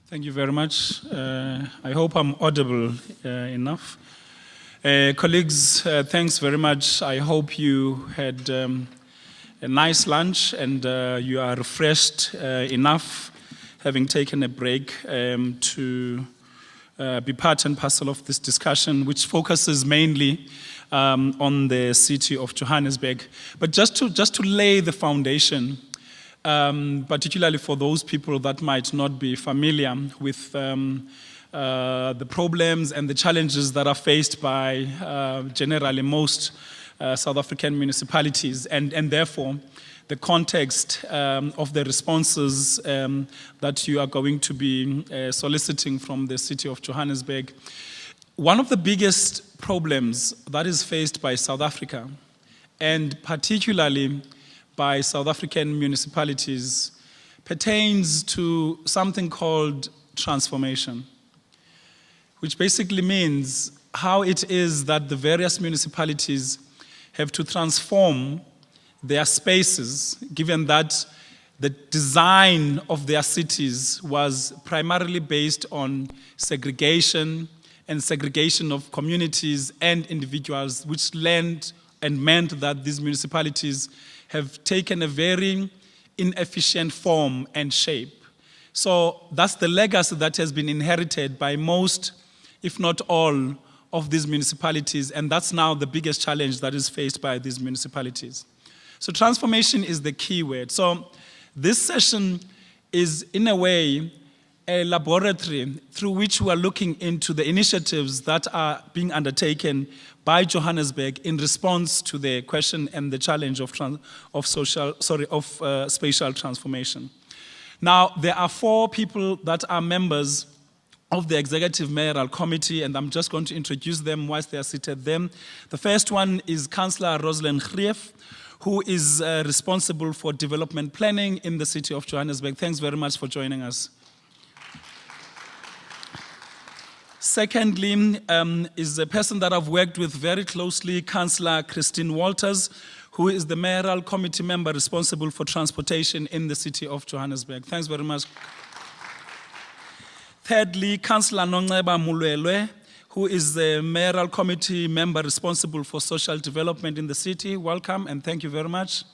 Thank you very much. I hope I'm audible enough. Colleagues, thanks very much. I hope you had a nice lunch and you are refreshed enough, having taken a break to be part and parcel of this discussion, which focuses mainly on the city of Johannesburg. But just to lay the foundation, particularly for those people that might not be familiar with the problems and the challenges that are faced by generally most South African municipalities, and therefore the context of the responses that you are going to be soliciting from the city of Johannesburg. One of the biggest problems that is faced by South Africa, and particularly by South African municipalities, pertains to something called transformation, which basically means how it is that the various municipalities have to transform their spaces, given that the design of their cities was primarily based on segregation and segregation of communities and individuals, which meant that these municipalities have taken a very inefficient form and shape. So that's the legacy that has been inherited by most, if not all, of these municipalities, and that's now the biggest challenge that is faced by these municipalities. So transformation is the key word. So this session is, in a way, a laboratory through which we are looking into the initiatives that are being undertaken by Johannesburg in response to the question and the challenge of spatial transformation. Now, there are 4 people that are members of the Executive Mayoral Committee, and I'm just going to introduce them whilst they are seated there. The first one is Councillor Roslynn Greeff, who is responsible for development planning in the city of Johannesburg. Thanks very much for joining us. Secondly, is a person that I've worked with very closely, Councillor Christine Walters, who is the Mayoral Committee member responsible for transportation in the city of Johannesburg. Thanks very much. Thirdly, Councillor Nonceba Molwele, who is the Mayoral Committee member responsible for social development in the city. Welcome and thank you very much.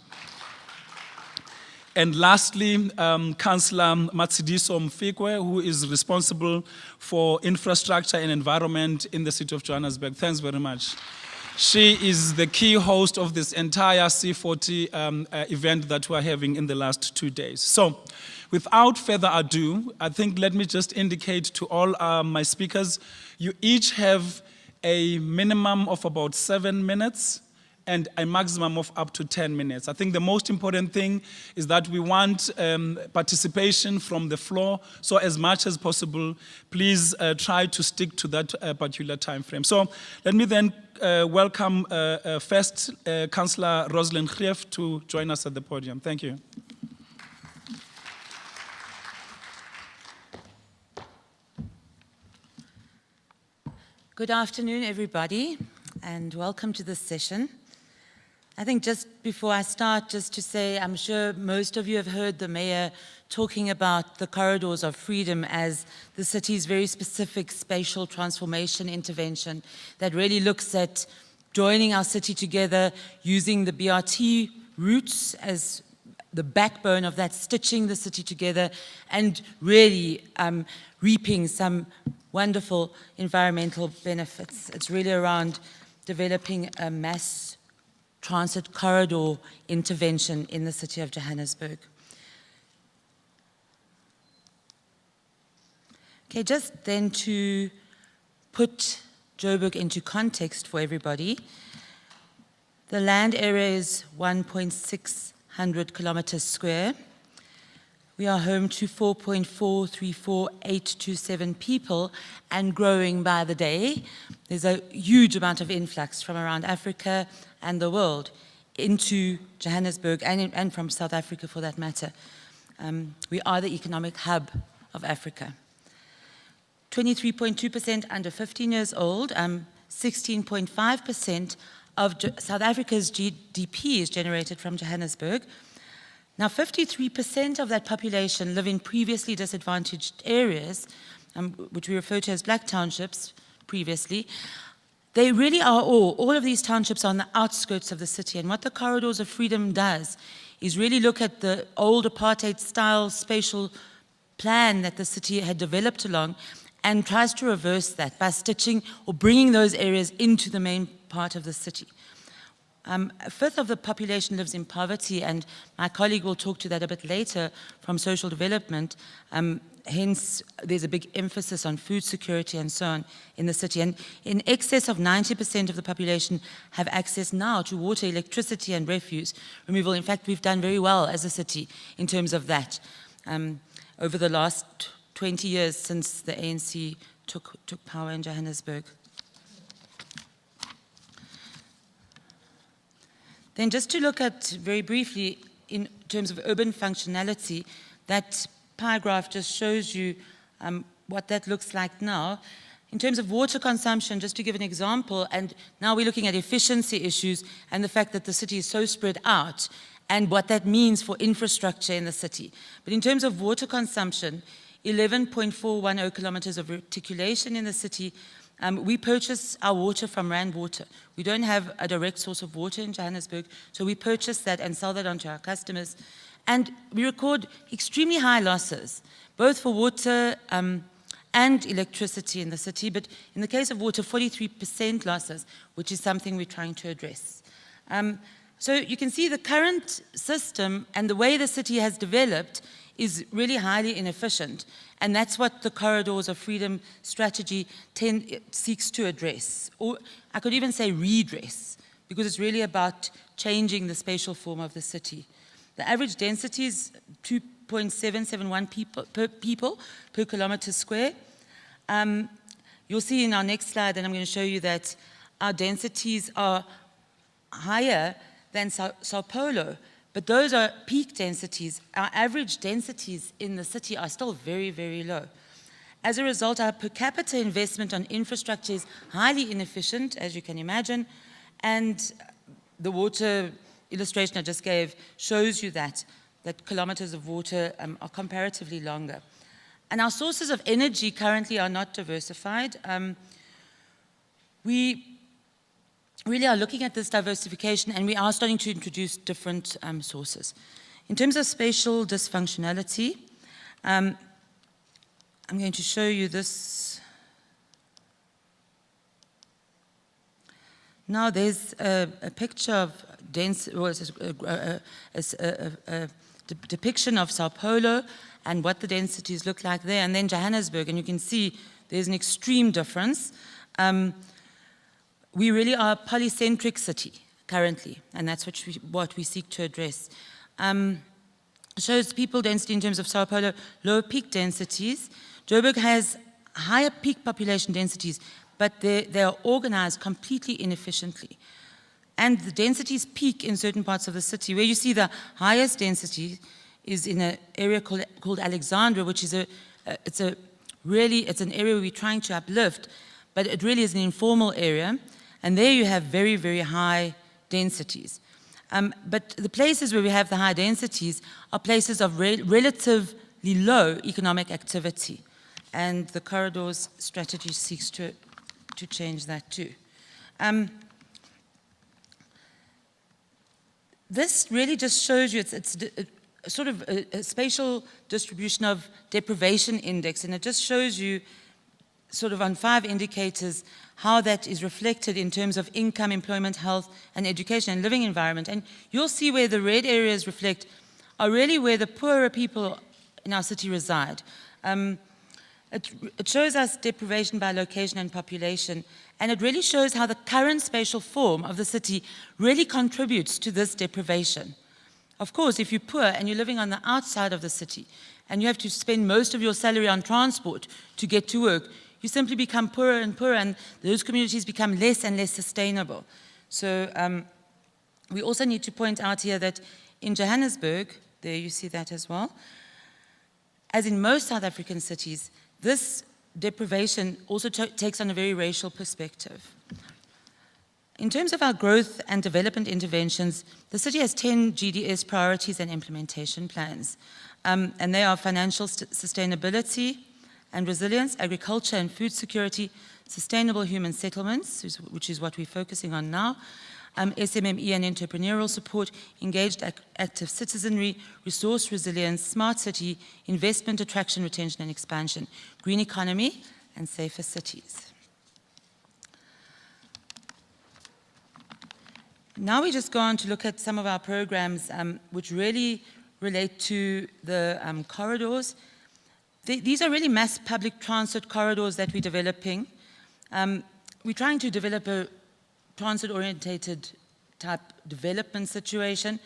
And lastly, Councillor Matshidiso Mfikoe, who is responsible for infrastructure and environment in the city of Johannesburg. Thanks very much. She is the key host of this entire C40 event that we're having in the last 2 days. So, without further ado, I think let me just indicate to all my speakers, you each have a minimum of about 7 minutes and a maximum of up to 10 minutes. I think the most important thing is that we want participation from the floor, so as much as possible, please try to stick to that particular time frame. So let me then welcome first Councillor Roslynn Greeff to join us at the podium. Thank you. Good afternoon, everybody, and welcome to this session. I think just before I start, just to say, I'm sure most of you have heard the Mayor talking about the corridors of freedom as the city's very specific spatial transformation intervention that really looks at joining our city together, using the BRT routes as the backbone of that, stitching the city together, and really reaping some wonderful environmental benefits. It's really around developing a mass transit corridor intervention in the city of Johannesburg. Okay, just then to put Joburg into context for everybody, the land area is 1,600 kilometers square. We are home to 4.434827 people and growing by the day. There's a huge amount of influx from around Africa and the world into Johannesburg and from South Africa for that matter. We are the economic hub of Africa. 23.2% under 15 years old, 16.5% of South Africa's GDP is generated from Johannesburg. Now, 53% of that population live in previously disadvantaged areas, which we refer to as black townships previously. They really are all of these townships are on the outskirts of the city. And what the Corridors of Freedom does is really look at the old apartheid-style spatial plan that the city had developed along and tries to reverse that by stitching or bringing those areas into the main part of the city. A fifth of the population lives in poverty, and my colleague will talk to that a bit later from social development. Hence, there's a big emphasis on food security and so on in the city. And in excess of 90% of the population have access now to water, electricity, and refuse removal. In fact, we've done very well as a city in terms of that over the last 20 years since the ANC took power in Johannesburg. Then just to look at, very briefly, in terms of urban functionality, that pie graph just shows you what that looks like now. In terms of water consumption, just to give an example, and now we're looking at efficiency issues and the fact that the city is so spread out and what that means for infrastructure in the city. But in terms of water consumption, 11.410 kilometers of reticulation in the city. We purchase our water from Rand Water. We don't have a direct source of water in Johannesburg, so we purchase that and sell that on to our customers. And we record extremely high losses, both for water and electricity in the city, but in the case of water, 43% losses, which is something we're trying to address. So you can see the current system and the way the city has developed is really highly inefficient. And that's what the Corridors of Freedom strategy seeks to address. Or I could even say redress, because it's really about changing the spatial form of the city. The average density is 2.771 people per kilometer square. You'll see in our next slide, and I'm going to show you that our densities are higher than Sao Paulo, but those are peak densities. Our average densities in the city are still very, very low. As a result, our per capita investment on infrastructure is highly inefficient, as you can imagine, and the water illustration I just gave shows you that kilometers of water are comparatively longer. And our sources of energy currently are not diversified. We really are looking at this diversification, and we are starting to introduce different sources. In terms of spatial dysfunctionality, I'm going to show you this. Now there's a picture of a depiction of Sao Paulo and what the densities look like there, and then Johannesburg, and you can see there's an extreme difference. We really are a polycentric city currently, and that's what we seek to address. Shows people density in terms of Sao Paulo, lower peak densities. Joburg has higher peak population densities, but they are organized completely inefficiently. And the densities peak in certain parts of the city. Where you see the highest density is in an area called Alexandra, which is it's an area we're trying to uplift, but it really is an informal area. And there you have very, very high densities. But the places where we have the high densities are places of relatively low economic activity. And the Corridors strategy seeks to change that too. This really just shows you, it's sort of a spatial distribution of deprivation index, and it just shows you sort of on 5 indicators how that is reflected in terms of income, employment, health, and education and living environment. And you'll see where the red areas reflect are really where the poorer people in our city reside. It shows us deprivation by location and population, and it really shows how the current spatial form of the city really contributes to this deprivation. Of course, if you're poor and you're living on the outside of the city, and you have to spend most of your salary on transport to get to work, you simply become poorer and poorer, and those communities become less and less sustainable. So we also need to point out here that in Johannesburg, there you see that as well, as in most South African cities, this deprivation also takes on a very racial perspective. in terms of our growth and development interventions, the city has 10 GDS priorities and implementation plans. And they are financial sustainability and resilience, agriculture and food security, sustainable human settlements, which is what we're focusing on now, SMME and entrepreneurial support, engaged active citizenry, resource resilience, smart city, investment, attraction, retention and expansion, green economy and safer cities. Now we just go on to look at some of our programs which really relate to the corridors. These are really mass public transit corridors that we're developing. We're trying to develop a transit-orientated type development situation.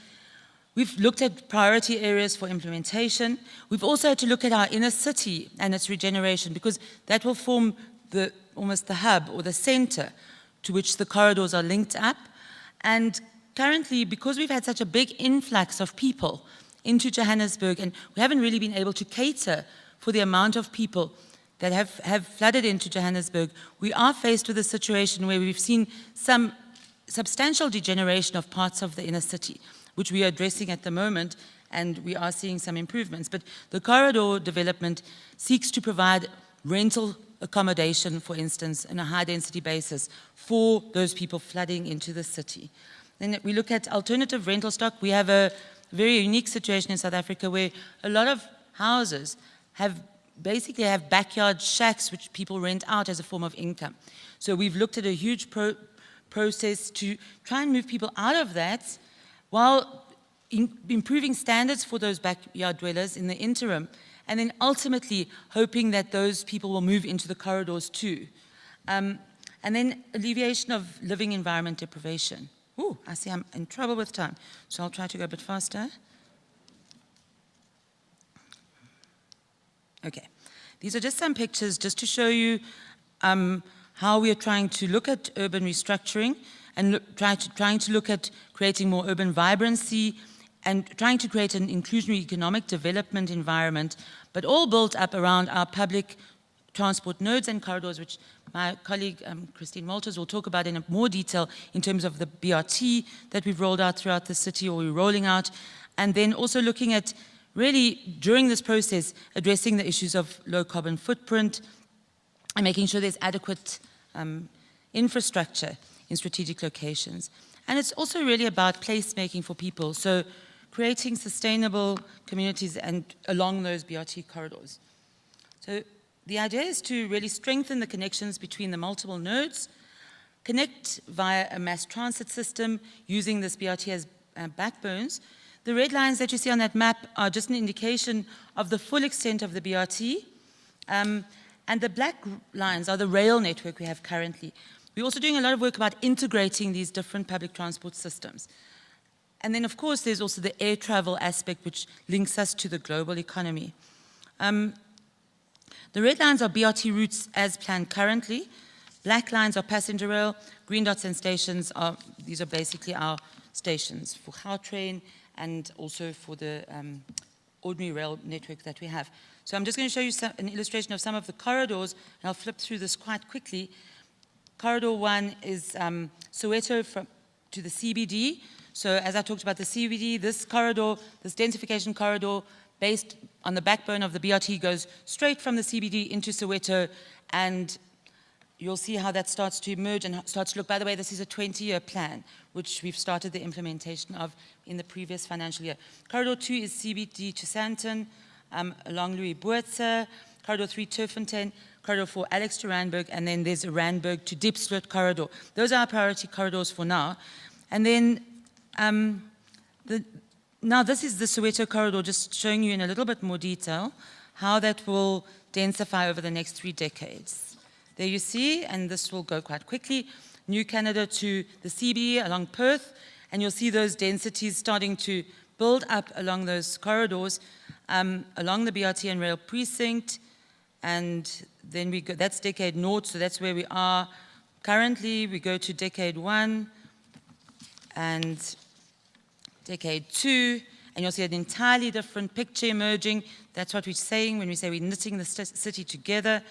We've looked at priority areas for implementation. We've also had to look at our inner city and its regeneration, because that will form almost the hub or the center to which the corridors are linked up. And currently, because we've had such a big influx of people into Johannesburg, and we haven't really been able to cater for the amount of people that have flooded into Johannesburg, we are faced with a situation where we've seen some substantial degeneration of parts of the inner city, which we are addressing at the moment, and we are seeing some improvements. But the corridor development seeks to provide rental accommodation, for instance, on a high-density basis for those people flooding into the city. Then we look at alternative rental stock. We have a very unique situation in South Africa where a lot of houses basically have backyard shacks which people rent out as a form of income. So we've looked at a huge process to try and move people out of that while improving standards for those backyard dwellers in the interim, and then ultimately hoping that those people will move into the corridors too. And then alleviation of living environment deprivation. Ooh, I see I'm in trouble with time, so I'll try to go a bit faster. Okay, these are just some pictures just to show you how we are trying to look at urban restructuring and trying to look at creating more urban vibrancy and trying to create an inclusionary economic development environment, but all built up around our public transport nodes and corridors, which my colleague Christine Walters will talk about in more detail in terms of the BRT that we've rolled out throughout the city, or we're rolling out, and then also looking at really, during this process, addressing the issues of low carbon footprint and making sure there's adequate infrastructure in strategic locations. And it's also really about placemaking for people, so creating sustainable communities and along those BRT corridors. So the idea is to really strengthen the connections between the multiple nodes, connect via a mass transit system using this BRT as backbones. The red lines that you see on that map are just an indication of the full extent of the BRT, and the black lines are the rail network we have currently. We're also doing a lot of work about integrating these different public transport systems. And then, of course, there's also the air travel aspect, which links us to the global economy. The red lines are BRT routes as planned currently. Black lines are passenger rail. Green dots and stations these are basically our stations for Gautrain and also for the ordinary rail network that we have. So I'm just going to show you an illustration of some of the corridors, and I'll flip through this quite quickly. Corridor 1 is Soweto to the CBD. So as I talked about the CBD, this corridor, this densification corridor, based on the backbone of the BRT, goes straight from the CBD into Soweto, and you'll see how that starts to emerge and starts to look. By the way, this is a 20-year plan, which we've started the implementation of in the previous financial year. Corridor 2 is CBD to Sandton, along Louis Botha. Corridor 3, Turffontein. Corridor 4, Alex to Randburg, and then there's a Randburg to Diepsloot corridor. Those are our priority corridors for now. And then, now this is the Soweto corridor, just showing you in a little bit more detail how that will densify over the next 3 decades. There you see, and this will go quite quickly, New Canada to the CBD along Perth, and you'll see those densities starting to build up along those corridors, along the BRT and rail precinct, and then we go, that's Decade North, so that's where we are currently. We go to Decade 1 and Decade 2, and you'll see an entirely different picture emerging. That's what we're saying when we say we're knitting the city together.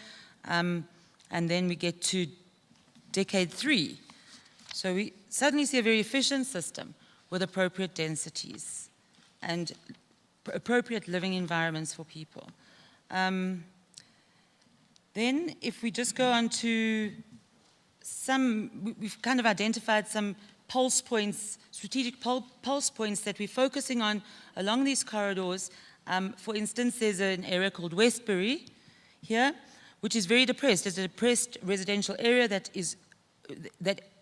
And then we get to Decade 3, So we suddenly see a very efficient system with appropriate densities and appropriate living environments for people. Then if we just go on to we've kind of identified some pulse points, strategic pulse points that we're focusing on along these corridors. For instance, there's an area called Westbury here, which is very depressed. It's a depressed residential area that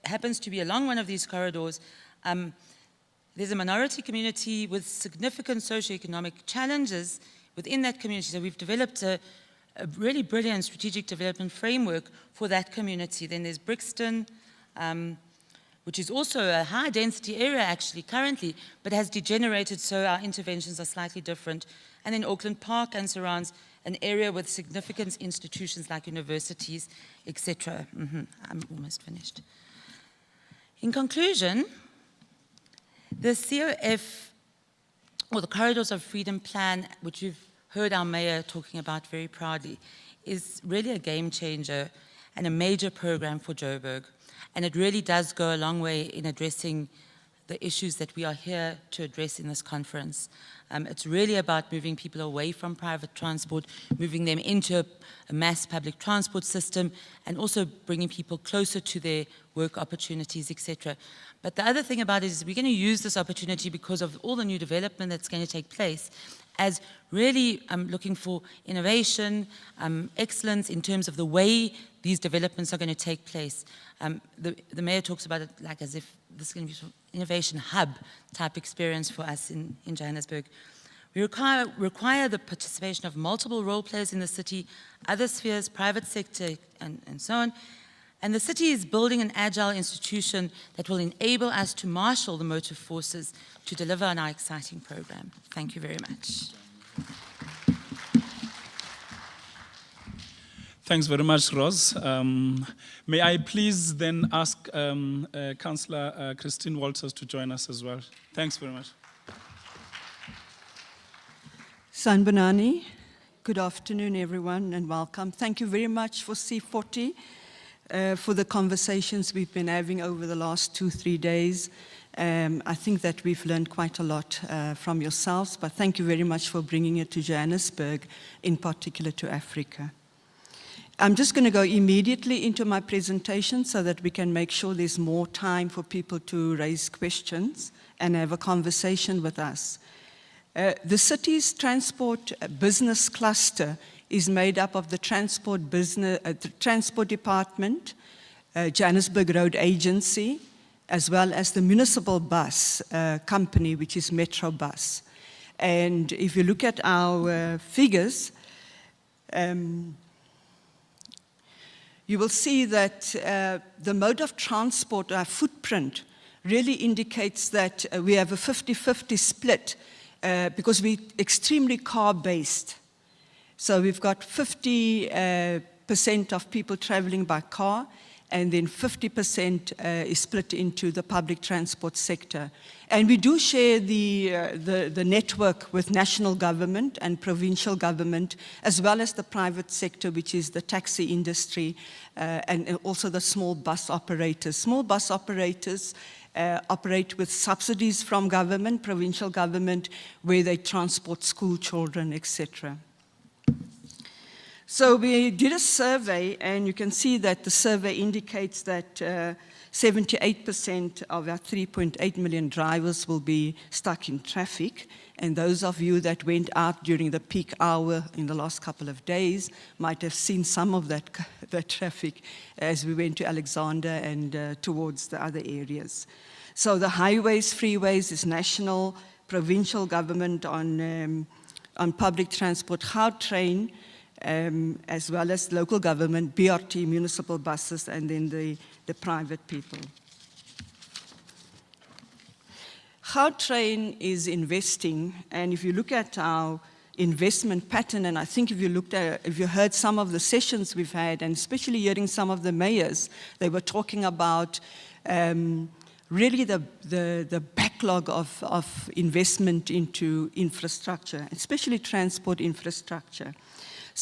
happens to be along one of these corridors. There's a minority community with significant socioeconomic challenges within that community. So we've developed a really brilliant strategic development framework for that community. Then there's Brixton, which is also a high density area actually currently, but has degenerated, so our interventions are slightly different. And then Auckland Park and surrounds an area with significant institutions like universities, etc. I'm almost finished. In conclusion, the COF, or the Corridors of Freedom Plan, which you've heard our mayor talking about very proudly, is really a game changer and a major program for Joburg. And it really does go a long way in addressing the issues that we are here to address in this conference. It's really about moving people away from private transport, moving them into a mass public transport system, and also bringing people closer to their work opportunities, etc. But the other thing about it is we're going to use this opportunity because of all the new development that's going to take place as really looking for innovation, excellence in terms of the way these developments are going to take place. The mayor talks about it like as if this is going to be an innovation hub type experience for us in Johannesburg. We require the participation of multiple role players in the city, other spheres, private sector, and so on. And the city is building an agile institution that will enable us to marshal the motive forces to deliver on our exciting program. Thank you very much. Thanks very much, Ros. May I please then ask Councillor Christine Walters to join us as well. Thanks very much. Sanbonani, good afternoon everyone and welcome. Thank you very much for C40, for the conversations we've been having over the last 2-3 days. I think that we've learned quite a lot from yourselves, but thank you very much for bringing it to Johannesburg, in particular to Africa. I'm just going to go immediately into my presentation so that we can make sure there's more time for people to raise questions and have a conversation with us. The city's transport business cluster is made up of the transport department, Johannesburg Road Agency, as well as the municipal bus company, which is Metro Bus. And if you look at our figures, you will see that the mode of transport, our footprint, really indicates that we have a 50-50 split because we're extremely car-based. So we've got 50% of people traveling by car, and then 50% is split into the public transport sector. And we do share the network with national government and provincial government, as well as the private sector, which is the taxi industry, and also the small bus operators. Small bus operators operate with subsidies from government, provincial government, where they transport school children, etc. So we did a survey, and you can see that the survey indicates that 78% of our 3.8 million drivers will be stuck in traffic. And those of you that went out during the peak hour in the last couple of days might have seen some of that traffic as we went to Alexander and towards the other areas. So the highways, freeways is national, provincial government on public transport, Gautrain, as well as local government, BRT, municipal buses, and then the private people. Gautrain is investing, and if you look at our investment pattern, and I think if you heard some of the sessions we've had, and especially hearing some of the mayors, they were talking about really the backlog of investment into infrastructure, especially transport infrastructure.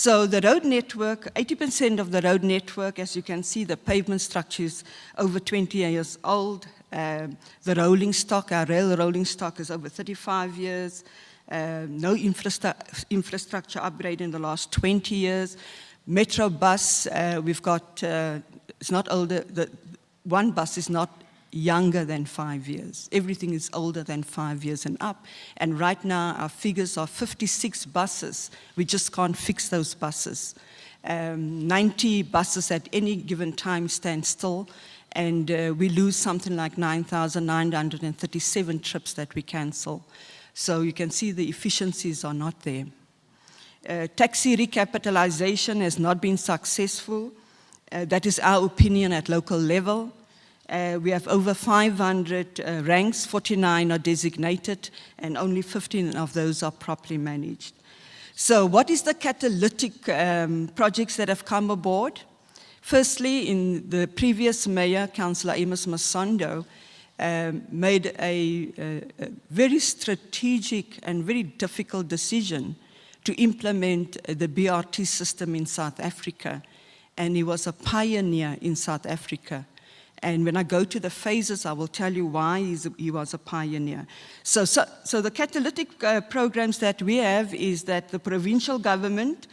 So the road network, 80% of the road network, as you can see, the pavement structure is over 20 years old. The rolling stock, our rail rolling stock is over 35 years. No infrastructure upgrade in the last 20 years. Metro bus, we've got, it's not older, one bus is not younger than 5 years. Everything is older than 5 years and up. And right now, our figures are 56 buses. We just can't fix those buses. 90 buses at any given time stand still, and we lose something like 9,937 trips that we cancel. So you can see the efficiencies are not there. Taxi recapitalization has not been successful. That is our opinion at local level. We have over 500 ranks, 49 are designated, and only 15 of those are properly managed. So what is the catalytic projects that have come aboard? Firstly, in the previous mayor, Councillor Amos Masondo, made a very strategic and very difficult decision to implement the BRT system in South Africa. And he was a pioneer in South Africa. And when I go to the phases, I will tell you why he was a pioneer. So the catalytic programs that we have is that the provincial government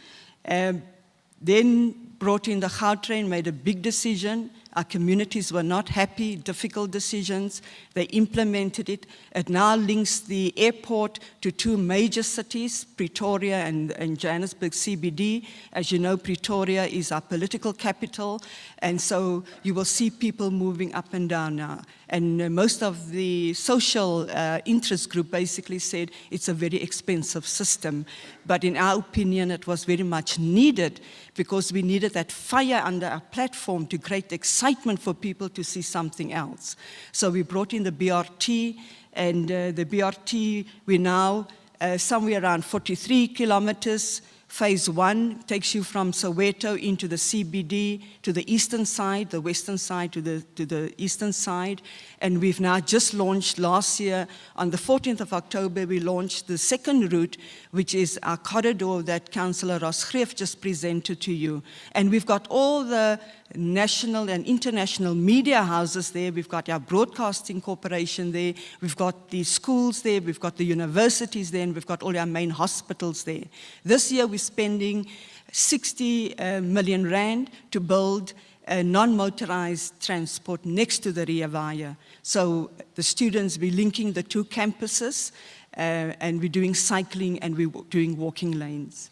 then brought in the Gautrain, made a big decision. Our communities were not happy, difficult decisions. They implemented it. It now links the airport to two major cities, Pretoria and Johannesburg CBD. As you know, Pretoria is our political capital, and so you will see people moving up and down now. And most of the social interest group basically said it's a very expensive system. But in our opinion, it was very much needed because we needed that fire under our platform to create excitement for people to see something else. So we brought in the BRT, and the BRT, we now somewhere around 43 kilometers. Phase 1 takes you from Soweto into the CBD to the eastern side, the western side to the eastern side. And we've now just launched last year, on the 14th of October, we launched the second route, which is our corridor that Councillor Greeff just presented to you. And we've got all the national and international media houses there. We've got our broadcasting corporation there. We've got the schools there. We've got the universities there. And we've got all our main hospitals there. This year, we're spending 60 million rand to build a non-motorized transport next to the Ria Vaya. So the students, we're linking the two campuses, and we're doing cycling and we're doing walking lanes.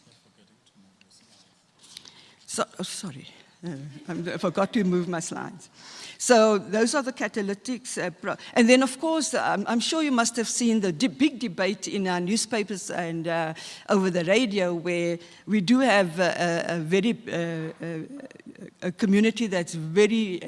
So, oh, sorry. I forgot to move my slides. So those are the catalytics. And then, of course, I'm sure you must have seen the big debate in our newspapers and over the radio, where we do have a very a community that's very,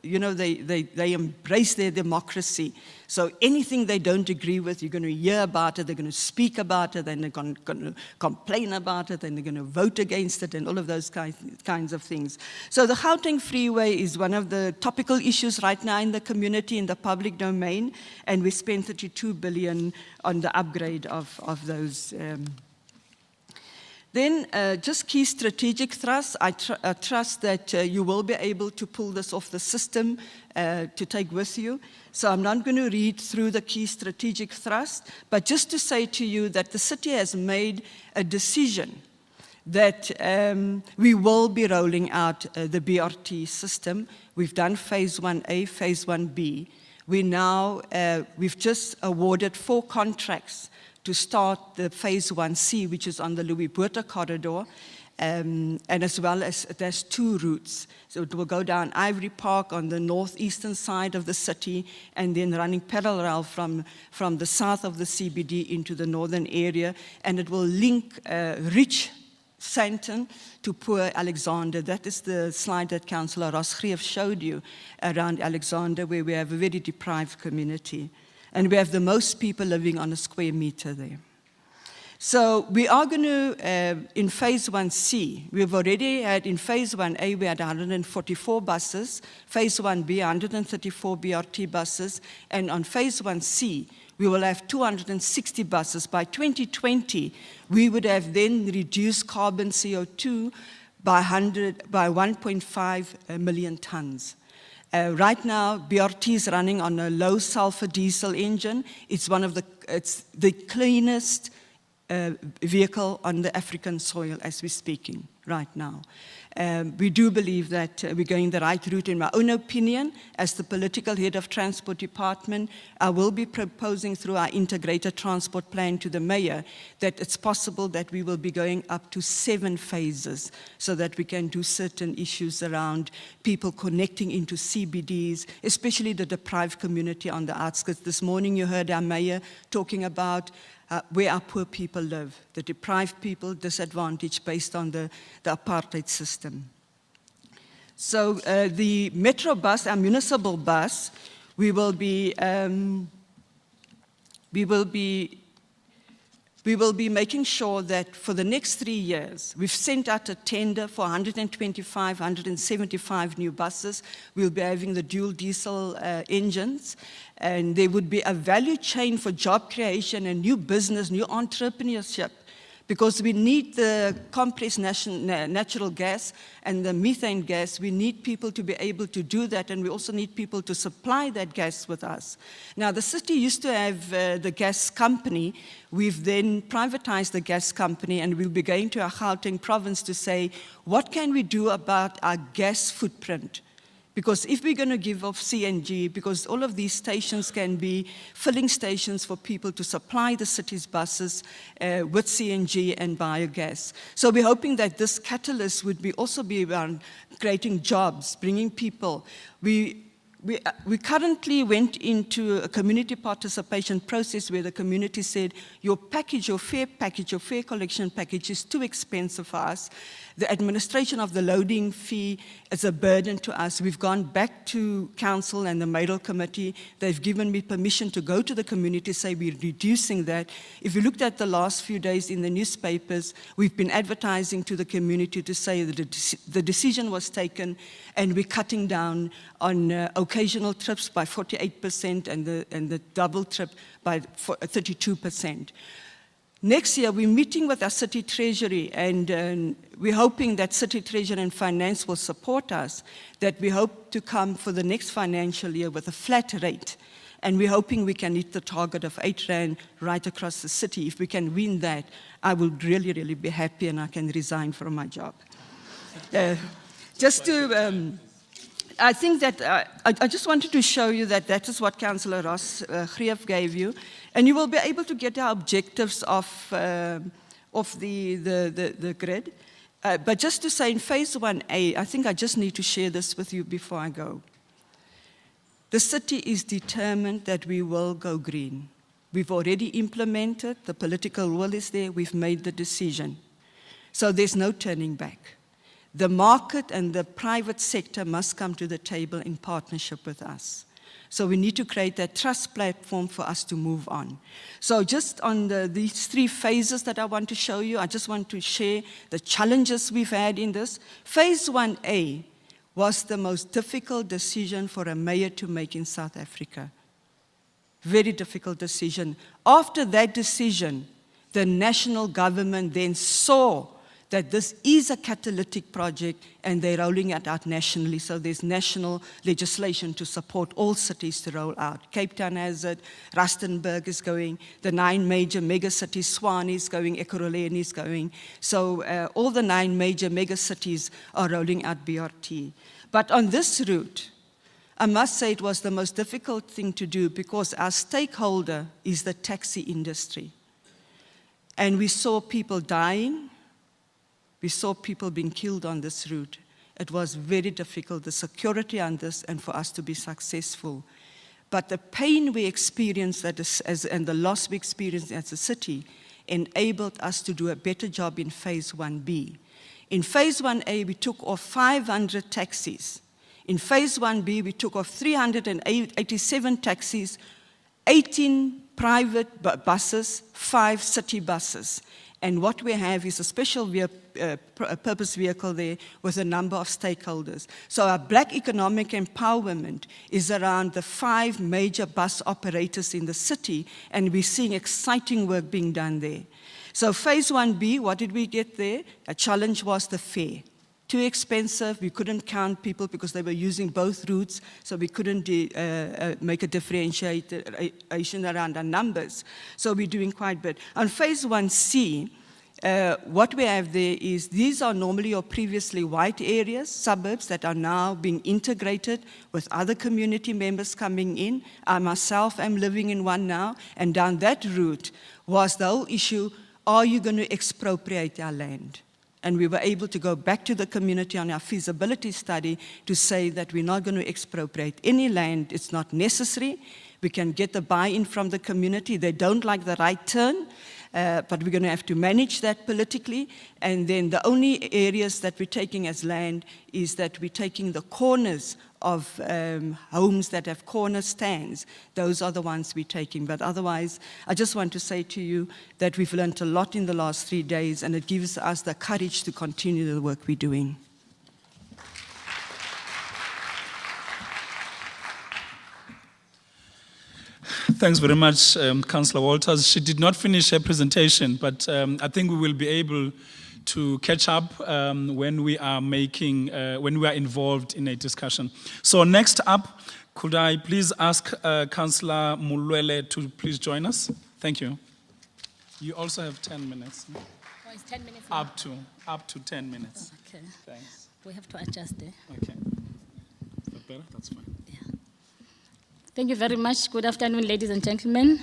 they embrace their democracy. So anything they don't agree with, you're going to hear about it, they're going to speak about it, then they're going to complain about it, then they're going to vote against it, and all of those kinds of things. So the Gauteng Freeway is one of the topical issues right now in the community, in the public domain, and we spent 32 billion on the upgrade of those. Then just key strategic thrusts. I trust that you will be able to pull this off the system to take with you. So I'm not going to read through the key strategic thrust, but just to say to you that the city has made a decision that we will be rolling out the BRT system. We've done phase 1A, phase 1B. We've just awarded 4 contracts to start the phase 1C, which is on the Louis Botha corridor, and as well as there's 2 routes. So it will go down Ivory Park on the northeastern side of the city, and then running parallel from the south of the CBD into the northern area, and it will link rich Sandton to poor Alexander. That is the slide that Councillor Greeff showed you around Alexander, where we have a very deprived community. And we have the most people living on a square meter there. So we are going to, in phase 1C, we've already had, in phase 1A, we had 144 buses, phase 1B, 134 BRT buses, and on phase 1C, we will have 260 buses. By 2020, we would have then reduced carbon CO2 by 1.5 million tons. Right now, BRT is running on a low sulfur diesel engine. It's the cleanest vehicle on the African soil as we're speaking right now. We do believe that we're going the right route. In my own opinion, as the political head of Transport Department, I will be proposing through our integrated transport plan to the mayor that it's possible that we will be going up to 7 phases so that we can do certain issues around people connecting into CBDs, especially the deprived community on the outskirts. This morning you heard our mayor talking about where our poor people live, the deprived people, disadvantaged based on the apartheid system. So the metro bus, our municipal bus, we will be making sure that for the next 3 years, we've sent out a tender for 175 new buses. We'll be having the dual diesel engines, and there would be a value chain for job creation and new business, new entrepreneurship, because we need the compressed natural gas and the methane gas. We need people to be able to do that, and we also need people to supply that gas with us. Now, the city used to have the gas company. We've then privatized the gas company, and we'll be going to our Gauteng province to say, what can we do about our gas footprint? Because if we're going to give off CNG, because all of these stations can be filling stations for people to supply the city's buses with CNG and biogas. So we're hoping that this catalyst would also be around creating jobs, bringing people. We currently went into a community participation process where the community said, your fare collection package is too expensive for us. The administration of the loading fee is a burden to us. We've gone back to council and the Mayoral committee. They've given me permission to go to the community, say we're reducing that. If you looked at the last few days in the newspapers, we've been advertising to the community to say that the decision was taken and we're cutting down on occasional trips by 48% and the double trip by 32%. Next year, we're meeting with our city treasury, and we're hoping that city treasury and finance will support us, that we hope to come for the next financial year with a flat rate. And we're hoping we can hit the target of 8 Rand right across the city. If we can win that, I will really, really be happy, and I can resign from my job. I think that I just wanted to show you that is what Councillor Greeff gave you, and you will be able to get our objectives of the grid. But just to say, in phase 1A, I think I just need to share this with you before I go. The city is determined that we will go green. We've already implemented, the political will is there, we've made the decision. So there's no turning back. The market and the private sector must come to the table in partnership with us. So we need to create that trust platform for us to move on. So just on these 3 phases that I want to show you, I just want to share the challenges we've had in this. Phase 1A was the most difficult decision for a mayor to make in South Africa. Very difficult decision. After that decision, the national government then saw that this is a catalytic project and they're rolling it out nationally. So there's national legislation to support all cities to roll out. Cape Town has it, Rustenburg is going, the 9 major megacities, Swan is going, Ekurhuleni is going. So all the 9 major megacities are rolling out BRT. But on this route, I must say it was the most difficult thing to do because our stakeholder is the taxi industry. And we saw people dying. We saw people being killed on this route. It was very difficult, the security on this, and for us to be successful. But the pain we experienced and the loss we experienced as a city enabled us to do a better job in phase 1B. In phase 1A, we took off 500 taxis. In phase 1B, we took off 387 taxis 18 private buses, 5 city buses. And what we have is a special purpose vehicle there with a number of stakeholders. So our Black economic empowerment is around the 5 major bus operators in the city, and we're seeing exciting work being done there. So phase 1B, what did we get there? A challenge was the fare. Too expensive, we couldn't count people because they were using both routes, so we couldn't make a differentiation around our numbers. So we're doing quite bad. On phase 1C, what we have there is these are normally or previously white areas, suburbs that are now being integrated with other community members coming in. I myself am living in one now, and down that route was the whole issue, are you going to expropriate our land? And we were able to go back to the community on our feasibility study to say that we're not going to expropriate any land. It's not necessary. We can get the buy-in from the community. They don't like the right turn, but we're going to have to manage that politically. And then the only areas that we're taking as land is that we're taking the corners of homes that have corner stands. Those are the ones we're taking. But otherwise, I just want to say to you that we've learned a lot in the last 3 days, and it gives us the courage to continue the work we're doing. Thanks very much, Councillor Walters. She did not finish her presentation, but I think we will be able to catch up when we are involved in a discussion. So next up, could I please ask Councillor Molwele to please join us? Thank you. You also have 10 minutes. Oh, it's 10 minutes now? Up to 10 minutes. Oh, okay. Thanks. We have to adjust there. Okay. Is that better? That's fine. Yeah. Thank you very much. Good afternoon, ladies and gentlemen.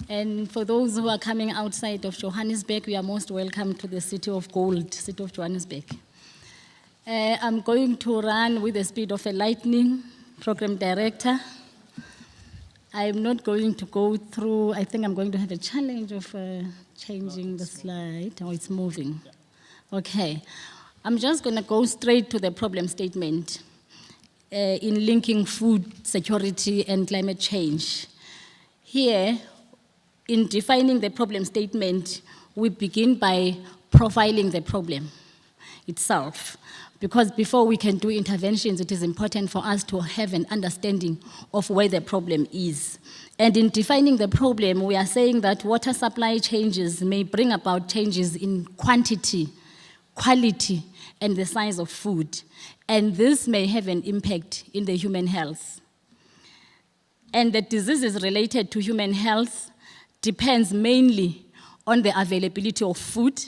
And for those who are coming outside of Johannesburg, we are most welcome to the City of Gold, City of Johannesburg. I'm going to run with the speed of a lightning, Program Director. I'm not going to go through, I think I'm going to have a challenge of changing the slide. Oh, it's moving. Okay. I'm just going to go straight to the problem statement in linking food security and climate change. Here, in defining the problem statement, we begin by profiling the problem itself. Because before we can do interventions, it is important for us to have an understanding of where the problem is. And in defining the problem, we are saying that water supply changes may bring about changes in quantity, quality, and the size of food. And this may have an impact in the human health. And the diseases related to human health depends mainly on the availability of food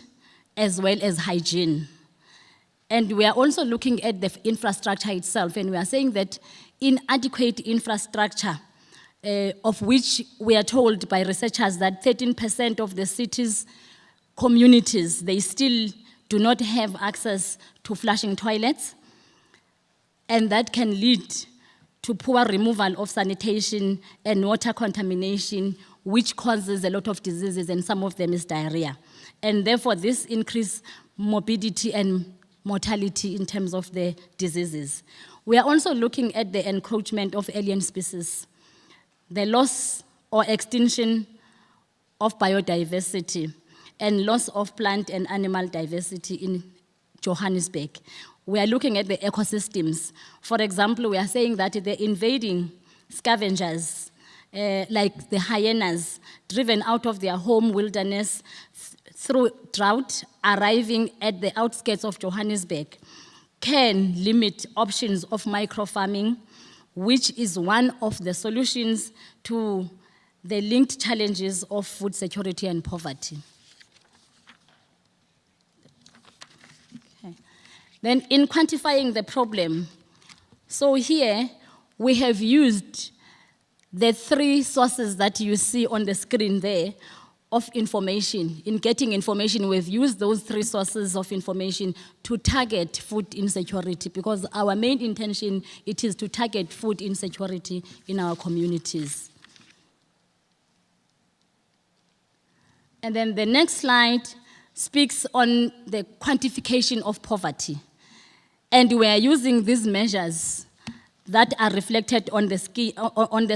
as well as hygiene. And we are also looking at the infrastructure itself, and we are saying that inadequate infrastructure, of which we are told by researchers that 13% of the city's communities, they still do not have access to flushing toilets, and that can lead to poor removal of sanitation and water contamination, which causes a lot of diseases, and some of them is diarrhea. And therefore, this increases morbidity and mortality in terms of the diseases. We are also looking at the encroachment of alien species, the loss or extinction of biodiversity, and loss of plant and animal diversity in Johannesburg. We are looking at the ecosystems. For example, we are saying that the invading scavengers, like the hyenas, driven out of their home wilderness through drought, arriving at the outskirts of Johannesburg, can limit options of microfarming, which is one of the solutions to the linked challenges of food security and poverty. Okay. Then in quantifying the problem, so here we have used the 3 sources that you see on the screen there of information. In getting information, we've used those 3 sources of information to target food insecurity, because our main intention, it is to target food insecurity in our communities. And then the next slide speaks on the quantification of poverty. And we are using these measures that are reflected on the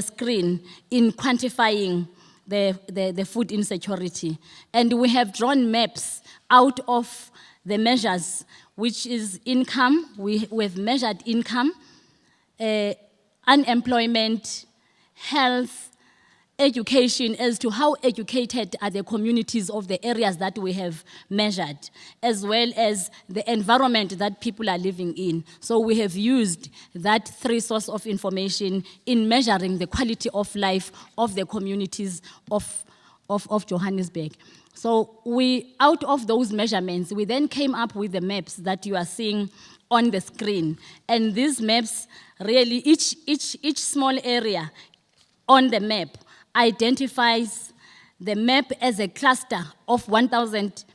screen in quantifying the food insecurity. And we have drawn maps out of the measures, which is income. We've measured income, unemployment, health, education, as to how educated are the communities of the areas that we have measured, as well as the environment that people are living in. So we have used that three sources of information in measuring the quality of life of the communities of Johannesburg. So out of those measurements, we then came up with the maps that you are seeing on the screen. And these maps, really, each small area on the map identifies the map as a cluster of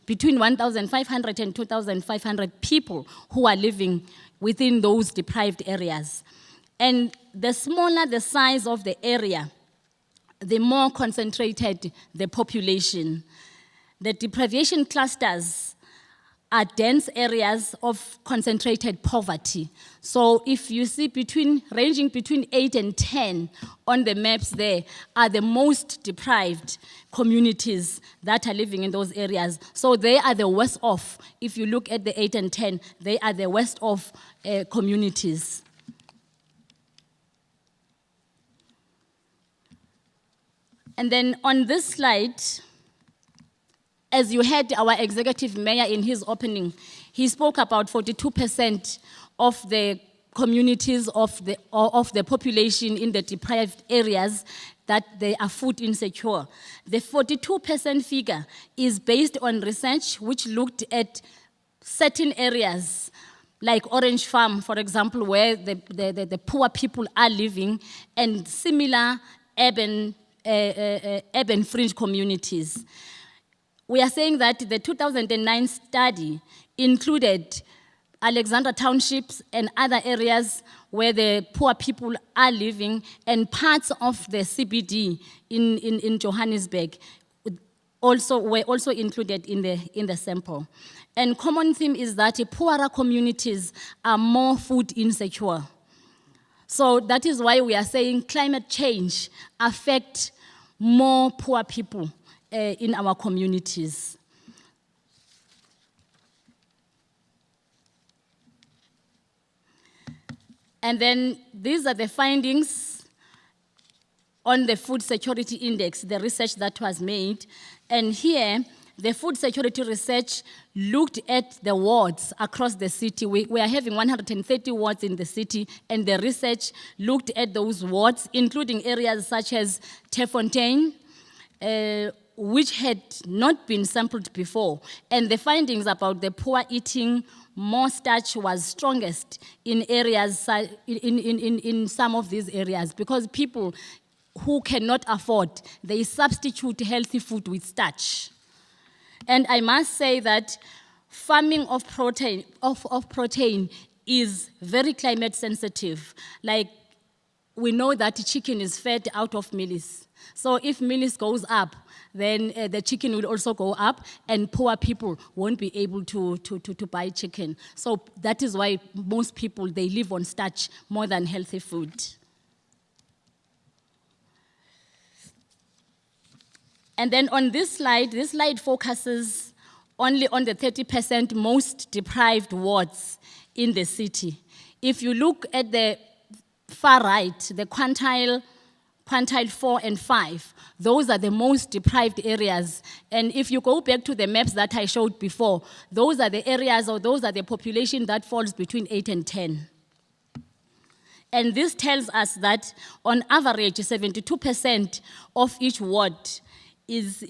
between 1,500 and 2,500 people who are living within those deprived areas. And the smaller the size of the area, the more concentrated the population. The deprivation clusters are dense areas of concentrated poverty. So if you see ranging between 8 and 10 on the maps there are the most deprived communities that are living in those areas. So they are the worst off. If you look at the 8 and 10, they are the worst off communities. And then on this slide, as you heard our executive mayor in his opening, he spoke about 42% of the communities of the population in the deprived areas that they are food insecure. The 42% figure is based on research which looked at certain areas, like Orange Farm, for example, where the poor people are living, and similar urban fringe communities. We are saying that the 2009 study included Alexandra townships and other areas where the poor people are living, and parts of the CBD in Johannesburg were also included in the sample. And common theme is that poorer communities are more food insecure. So that is why we are saying climate change affects more poor people in our communities. And then these are the findings on the food security index, the research that was made. And here, the food security research looked at the wards across the city. We are having 130 wards in the city, and the research looked at those wards, including areas such as Terfontein, which had not been sampled before. And the findings about the poor eating, more starch was strongest in areas, in some of these areas, because people who cannot afford, they substitute healthy food with starch. And I must say that farming of protein is very climate sensitive. Like, we know that chicken is fed out of mealies. So if mealies goes up, then the chicken will also go up, and poor people won't be able to buy chicken. So that is why most people, they live on starch more than healthy food. And then on this slide focuses only on the 30% most deprived wards in the city. If you look at the far right, the quintile 4 and 5, those are the most deprived areas. And if you go back to the maps that I showed before, those are the areas, or those are the population that falls between 8 and 10. And this tells us that on average, 72% of each ward is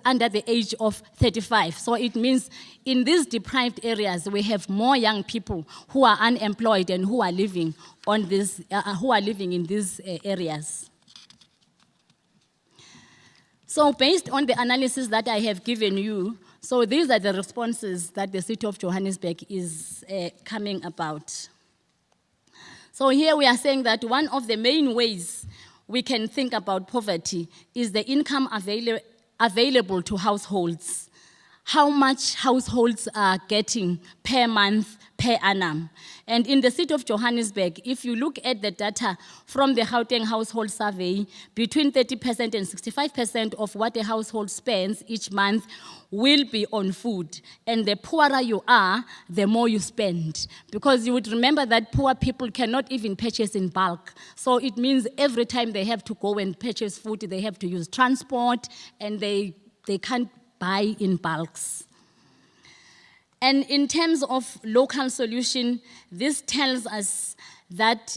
under the age of 35. So it means in these deprived areas, we have more young people who are unemployed and who are living in these areas. So based on the analysis that I have given you, so these are the responses that the city of Johannesburg is coming about. So here we are saying that one of the main ways we can think about poverty is the income available to households. how much households are getting per month, per annum. And in the city of Johannesburg, if you look at the data from the Gauteng household survey, between 30% and 65% of what a household spends each month will be on food. And the poorer you are, the more you spend. Because you would remember that poor people cannot even purchase in bulk. So it means every time they have to go and purchase food, they have to use transport, and they can't buy in bulks. And in terms of local solution, this tells us that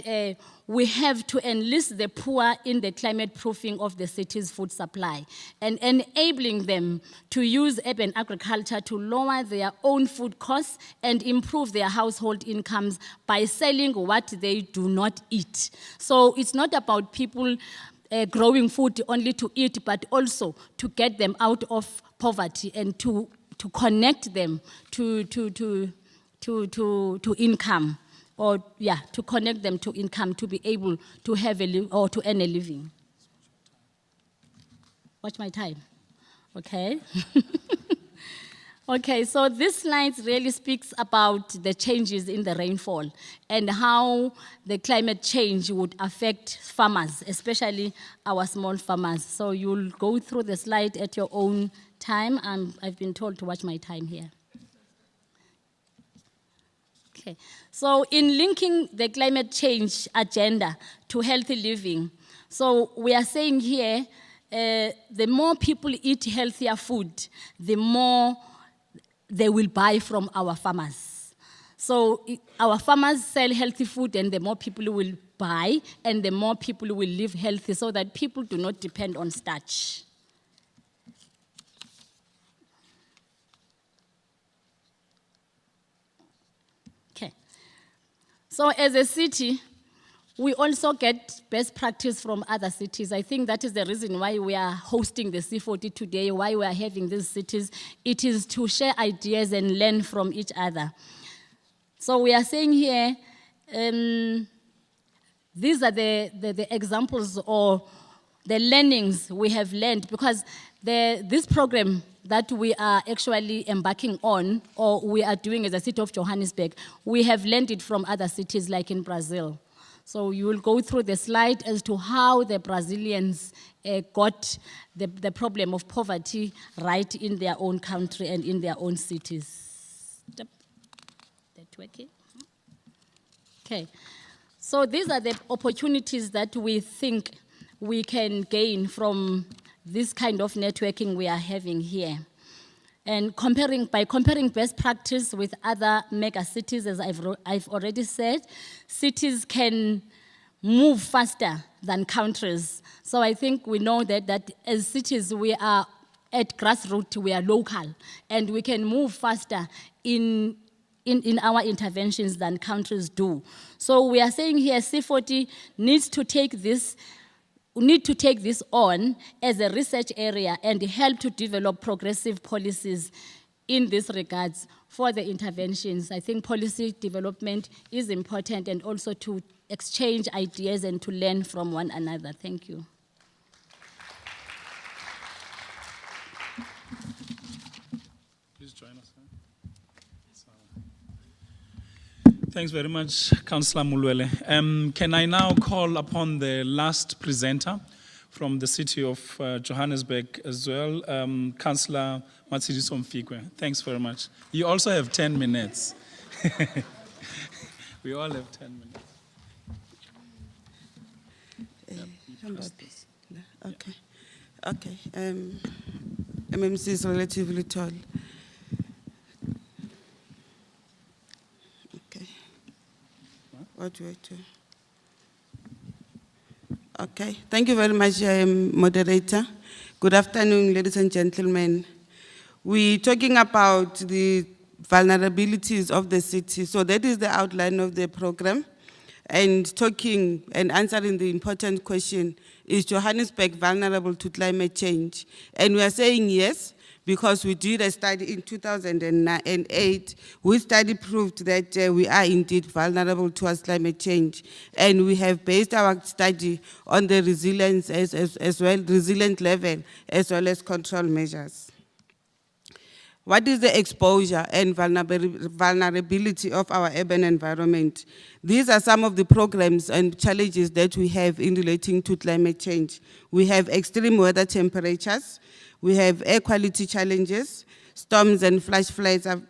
we have to enlist the poor in the climate proofing of the city's food supply and enabling them to use urban agriculture to lower their own food costs and improve their household incomes by selling what they do not eat. So it's not about people growing food only to eat, but also to get them out of poverty and to connect them to income, or to connect them to income to be able to have or to earn a living. Watch my time, okay? Okay, so this slide really speaks about the changes in the rainfall and how the climate change would affect farmers, especially our small farmers. So you'll go through the slide at your own time. I've been told to watch my time here. Okay, so in linking the climate change agenda to healthy living, so we are saying here, the more people eat healthier food, the more they will buy from our farmers. So our farmers sell healthy food, and the more people will buy, and the more people will live healthy, so that people do not depend on starch. Okay. So as a city, we also get best practice from other cities. I think that is the reason why we are hosting the C40 today, why we are having these cities. It is to share ideas and learn from each other. So we are saying here, these are the examples or the learnings we have learned, because this program that we are actually embarking on, or we are doing as a city of Johannesburg, we have learned it from other cities like in Brazil. So you will go through the slide as to how the Brazilians got the problem of poverty right in their own country and in their own cities. That working? Okay. So these are the opportunities that we think we can gain from this kind of networking we are having here. And by comparing best practice with other mega cities, as I've already said, cities can move faster than countries. So I think we know that as cities, we are at grassroots, we are local, and we can move faster in our interventions than countries do. So we are saying here, C40 needs to take this on as a research area and help to develop progressive policies in this regards for the interventions. I think policy development is important, and also to exchange ideas and to learn from one another. Thank you. Please join us. Thanks very much, Councillor Molwele. Can I now call upon the last presenter from the city of Johannesburg as well, Councillor Matshidiso Mfikoe. Thanks very much. You also have 10 minutes. We all have 10 minutes. Okay. Okay. MMC is relatively tall. Okay. What do I do? Okay. Thank you very much, Moderator. Good afternoon, ladies and gentlemen. We're talking about the vulnerabilities of the city. So that is the outline of the program. And talking and answering the important question, is Johannesburg vulnerable to climate change? And we are saying yes, because we did a study in 2008. We study proved that we are indeed vulnerable towards climate change. And we have based our study on the resilience as well, resilient level, as well as control measures. What is the exposure and vulnerability of our urban environment? These are some of the programs and challenges that we have in relating to climate change. We have extreme weather temperatures, we have air quality challenges, storms and flash floods are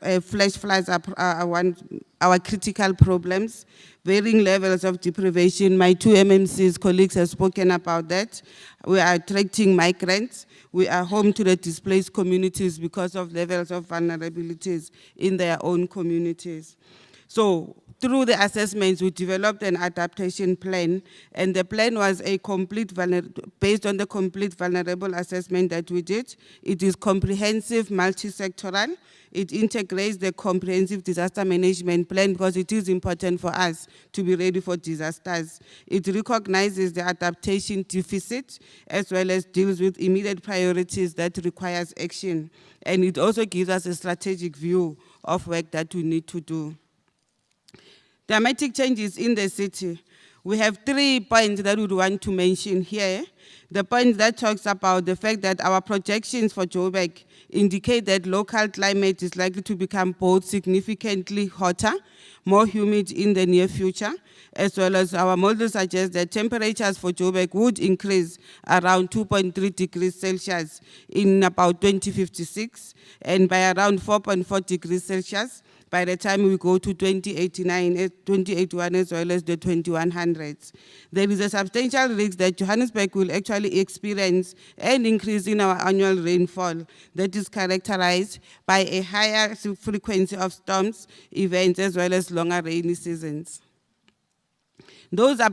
our critical problems, varying levels of deprivation. My two MMCs colleagues have spoken about that. We are attracting migrants. We are home to the displaced communities because of levels of vulnerabilities in their own communities. So through the assessments, we developed an adaptation plan, and the plan was based on the complete vulnerable assessment that we did. It is comprehensive, multi-sectoral. It integrates the comprehensive disaster management plan because it is important for us to be ready for disasters. It recognizes the adaptation deficit as well as deals with immediate priorities that requires action. And it also gives us a strategic view of work that we need to do. Dramatic changes in the city. We have 3 points that we would want to mention here. The point that talks about the fact that our projections for Joburg indicate that local climate is likely to become both significantly hotter, more humid in the near future, as well as our model suggests that temperatures for Joburg would increase around 2.3 degrees Celsius in about 2056, and by around 4.4 degrees Celsius by the time we go to 2081 as well as the 2100s. There is a substantial risk that Johannesburg will actually experience an increase in our annual rainfall that is characterized by a higher frequency of storms, events, as well as longer rainy seasons. Those are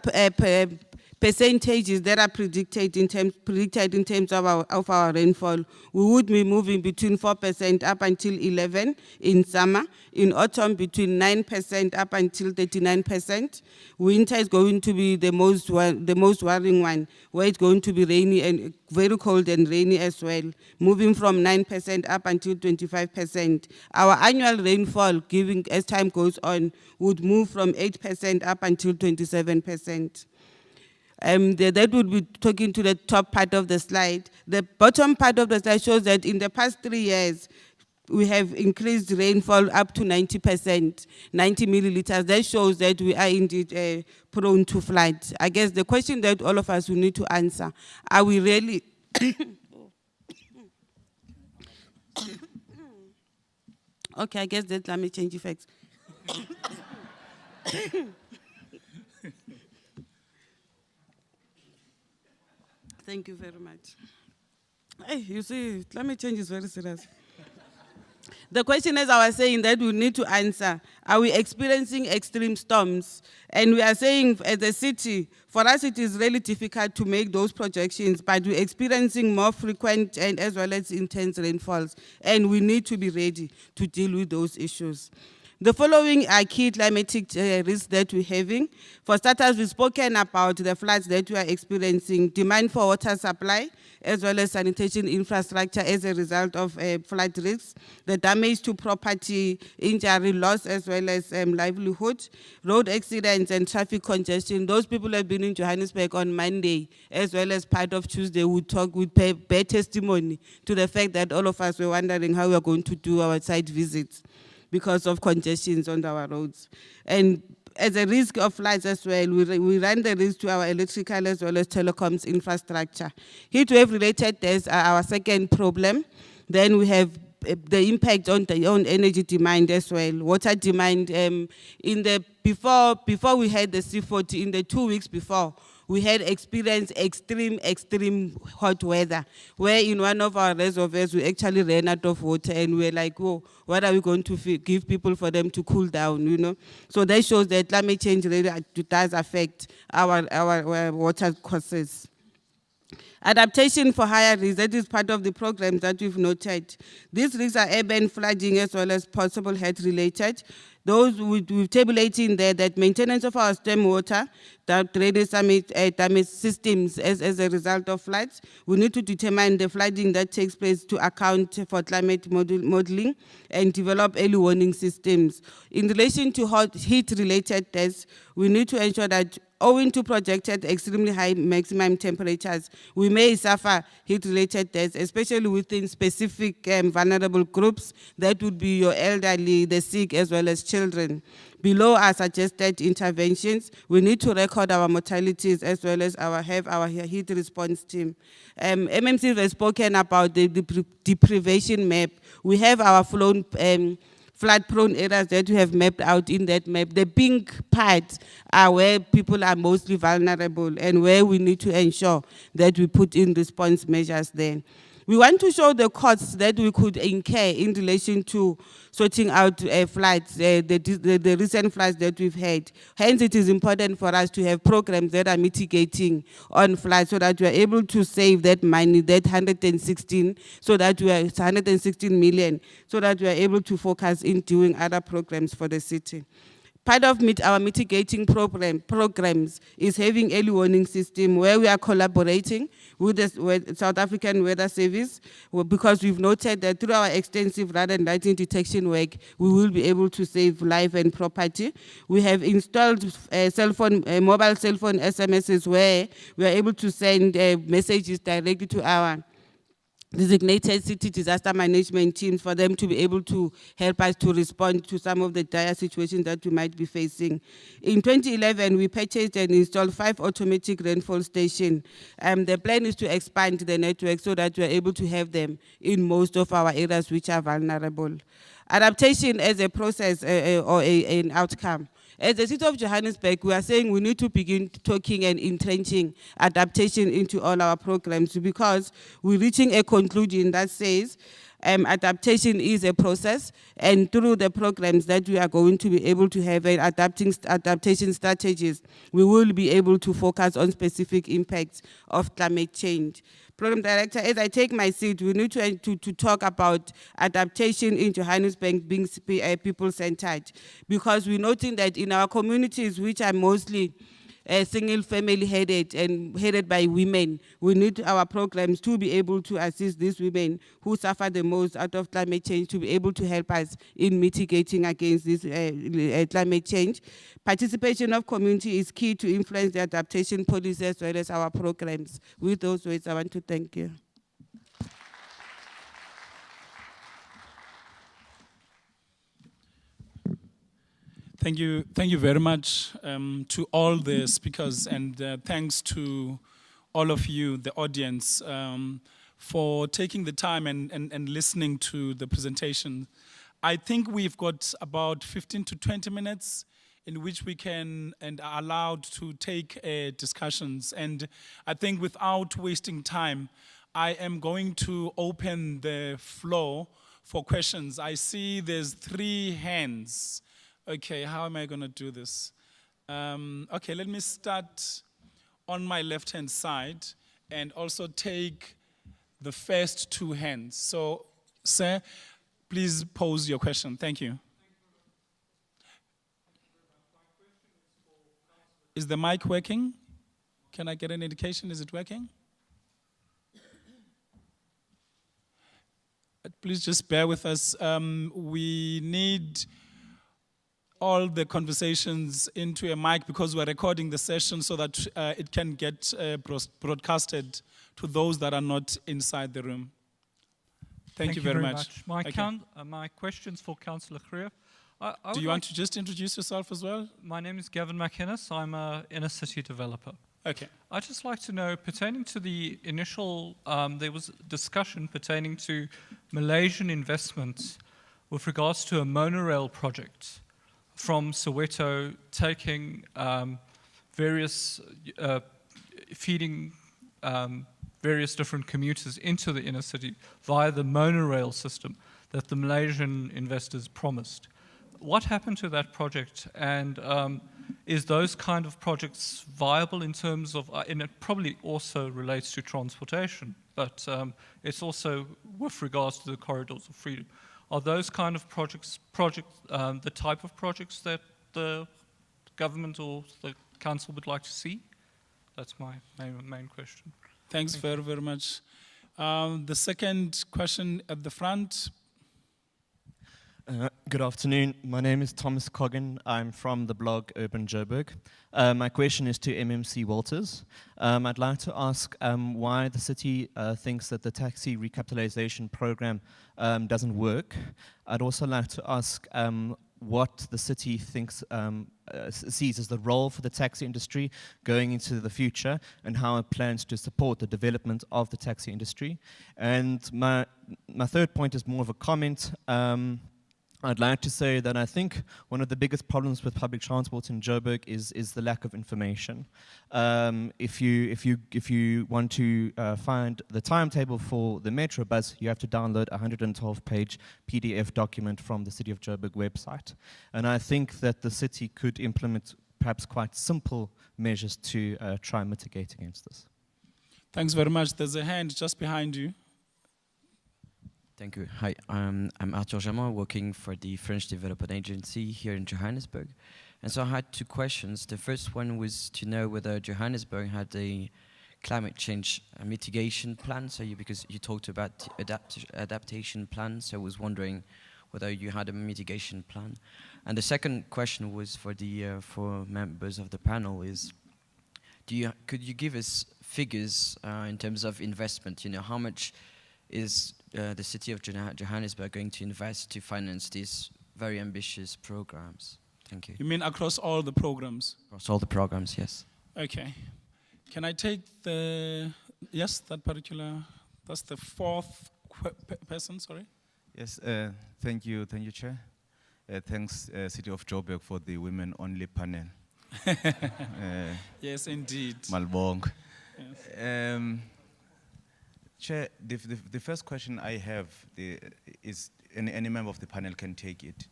percentages that are predicted in terms of our rainfall. We would be moving between 4% up until 11% in summer. In autumn, between 9% up until 39%. Winter is going to be the most worrying one, where it's going to be rainy and very cold and rainy as well, moving from 9% up until 25%. Our annual rainfall, as time goes on, would move from 8% up until 27%. That would be talking to the top part of the slide. The bottom part of the slide shows that in the past 3 years, we have increased rainfall up to 90%, 90 milliliters. That shows that we are indeed prone to floods. I guess the question that all of us will need to answer, are we really... Okay, I guess that climate change effects. Thank you very much. Hey, you see, climate change is very serious. The question, as I was saying, that we need to answer, are we experiencing extreme storms? And we are saying, as a city, for us it is really difficult to make those projections, but we're experiencing more frequent and as well as intense rainfalls, and we need to be ready to deal with those issues. The following are key climatic risks that we're having. For starters, we've spoken about the floods that we are experiencing, demand for water supply, as well as sanitation infrastructure as a result of flood risks, the damage to property, injury, loss, as well as livelihood, road accidents and traffic congestion. Those people who have been in Johannesburg on Monday, as well as part of Tuesday, would bear testimony to the fact that all of us were wondering how we are going to do our site visits because of congestions on our roads. And as a risk of floods as well, we run the risk to our electrical as well as telecoms infrastructure. Heatwave related deaths are our second problem. Then we have the impact on energy demand as well. Water demand, before we had the C40, in the 2 weeks before, we had experienced extreme hot weather, where in one of our reservoirs, we actually ran out of water and we were like, whoa, what are we going to give people for them to cool down, you know? So that shows that climate change really does affect our water courses. Adaptation for higher risks, that is part of the programs that we've noted. These risks are urban flooding as well as possible health-related. Those we've tabulating there that maintenance of our stormwater, that drainage damage systems as a result of floods. We need to determine the flooding that takes place to account for climate modeling and develop early warning systems. In relation to heat-related deaths, we need to ensure that owing to projected extremely high maximum temperatures, we may suffer heat-related deaths, especially within specific vulnerable groups. That would be your elderly, the sick, as well as children. Below are suggested interventions. We need to record our mortalities as well as have our heat response team. MMC has spoken about the deprivation map. We have our flood-prone areas that we have mapped out in that map. The pink parts are where people are mostly vulnerable and where we need to ensure that we put in response measures there. We want to show the costs that we could incur in relation to sorting out floods, the recent floods that we've had. Hence, it is important for us to have programs that are mitigating on floods so that we are able to save that money, that 116, so that we are 116 million, so that we are able to focus in doing other programs for the city. Part of our mitigating programs is having early warning system where we are collaborating with the South African Weather Service, because we've noted that through our extensive flood and lightning detection work, we will be able to save life and property. We have installed mobile cell phone SMSs where we are able to send messages directly to our designated city disaster management teams for them to be able to help us to respond to some of the dire situations that we might be facing. In 2011, we purchased and installed 5 automatic rainfall stations. The plan is to expand the network so that we are able to have them in most of our areas which are vulnerable. Adaptation as a process or an outcome. As the City of Johannesburg, we are saying we need to begin talking and entrenching adaptation into all our programs, because we're reaching a conclusion that says adaptation is a process, and through the programs that we are going to be able to have adaptation strategies, we will be able to focus on specific impacts of climate change. Program Director, as I take my seat, we need to talk about adaptation in Johannesburg being people-centered, because we're noting that in our communities, which are mostly single-family headed and headed by women, we need our programs to be able to assist these women who suffer the most out of climate change to be able to help us in mitigating against this climate change. Participation of community is key to influence the adaptation policy as well as our programs. With those words, I want to thank you. Thank you very much to all the speakers, and thanks to all of you, the audience, for taking the time and listening to the presentation. I think we've got about 15 to 20 minutes in which we can and are allowed to take discussions. And I think without wasting time, I am going to open the floor for questions. I see there's 3 hands. Okay, how am I going to do this? Okay, let me start on my left-hand side and also take the first 2 hands. So, sir, please pose your question. Thank you. Is the mic working? Can I get an indication? Is it working? Please just bear with us. We need all the conversations into a mic because we're recording the session so that it can get broadcasted to those that are not inside the room. Thank you very much. My question's for Councillor Greeff. Do you want to just introduce yourself as well? My name is Gavin McInnes. I'm an inner city developer. Okay. I'd just like to know, pertaining to the initial, there was discussion pertaining to Malaysian investments with regards to a monorail project from Soweto, taking feeding various different commuters into the inner city via the monorail system that the Malaysian investors promised. What happened to that project, and is those kind of projects viable in terms of, and it probably also relates to transportation, but it's also with regards to the corridors of freedom. Are those kind of projects the type of projects that the government or the council would like to see? That's my main question. Thanks very, very much. The second question at the front. Good afternoon. My name is Thomas Coggin. I'm from the blog Urban Joburg. My question is to MMC Walters. I'd like to ask why the city thinks that the taxi recapitalization program doesn't work. I'd also like to ask what the city thinks sees as the role for the taxi industry going into the future and how it plans to support the development of the taxi industry. And my third point is more of a comment. I'd like to say that I think one of the biggest problems with public transport in Joburg is the lack of information. If you want to find the timetable for the Metro bus, you have to download a 112-page PDF document from the City of Joburg website. And I think that the city could implement perhaps quite simple measures to try and mitigate against this. Thanks very much. There's a hand just behind you. Thank you. Hi, I'm Arthur Jamin, working for the French Development Agency here in Johannesburg. And so I had two questions. The first one was to know whether Johannesburg had a climate change mitigation plan. So because you talked about adaptation plan, so I was wondering whether you had a mitigation plan. And the second question was for the for members of the panel is, could you give us figures in terms of investment? You know, how much is the city of Johannesburg going to invest to finance these very ambitious programs? Thank you. You mean across all the programs? Across all the programs, yes. Okay. Can I take yes, that's the fourth person, sorry? Yes, thank you, Chair. Thanks, City of Joburg, for the women-only panel. Yes, indeed. Malbong. Yes. Chair, the first question I have is, any member of the panel can take it.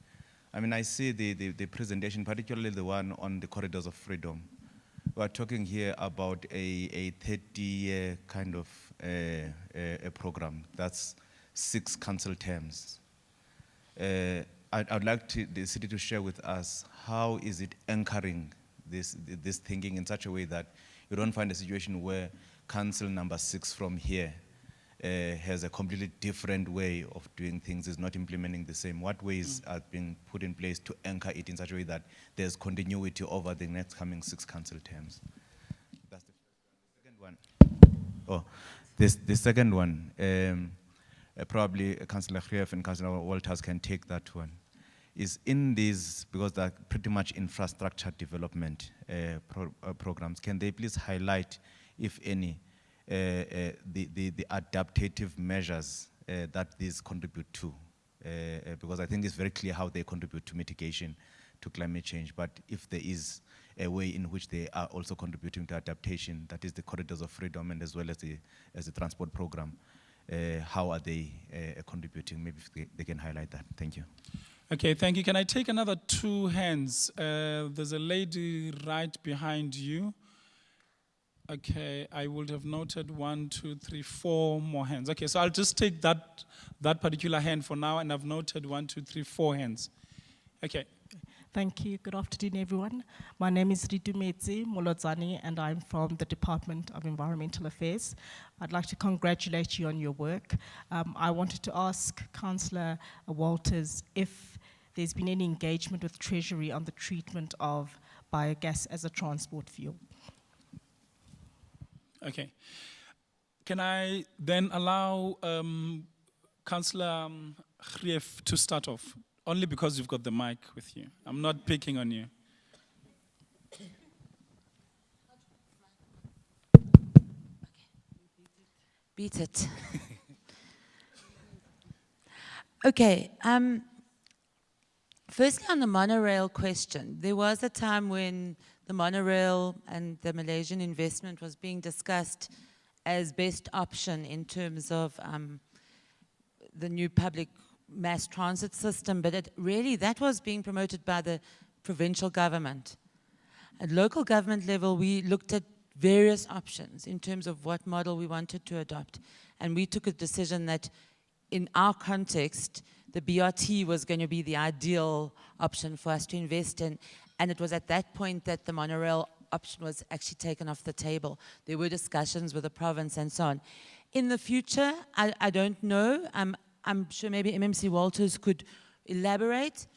I mean, I see the presentation, particularly the one on the corridors of freedom. We are talking here about a 30-year kind of a program. That's 6 council terms. I'd like the city to share with us how is it anchoring this thinking in such a way that you don't find a situation where council number 6 from here has a completely different way of doing things, is not implementing the same. What ways are being put in place to anchor it in such a way that there's continuity over the next coming 6 council terms? That's the second one. Oh, the second one, probably Councillor Greeff and Councillor Walters can take that one, is in these, because they're pretty much infrastructure development programs, can they please highlight, if any, the adaptative measures that these contribute to, because I think it's very clear how they contribute to mitigation to climate change, but if there is a way in which they are also contributing to adaptation, that is the corridors of freedom and as well as the transport program, how are they contributing? Maybe if they can highlight that. Thank you. Okay, thank you. Can I take another 2 hands? There's a lady right behind you. Okay, I would have noted 1, 2, 3, 4 more hands. Okay, so I'll just take that particular hand for now, and I've noted 1, 2, 3, 4 hands. Okay. Thank you. Good afternoon, everyone. My name is Ritumetse Molodzani, and I'm from the Department of Environmental Affairs. I'd like to congratulate you on your work. I wanted to ask Councillor Walters if there's been any engagement with Treasury on the treatment of biogas as a transport fuel. Okay. Can I then allow Councillor Greeff to start off? Only because you've got the mic with you. I'm not picking on you. Beat it. Okay. Firstly, on the monorail question, there was a time when the monorail and the Malaysian investment was being discussed as best option in terms of the new public mass transit system, but that was being promoted by the provincial government. At local government level, we looked at various options in terms of what model we wanted to adopt, and we took a decision that in our context, the BRT was going to be the ideal option for us to invest in. And it was at that point that the monorail option was actually taken off the table. There were discussions with the province and so on. In the future, I don't know. I'm sure maybe MMC Walters could elaborate.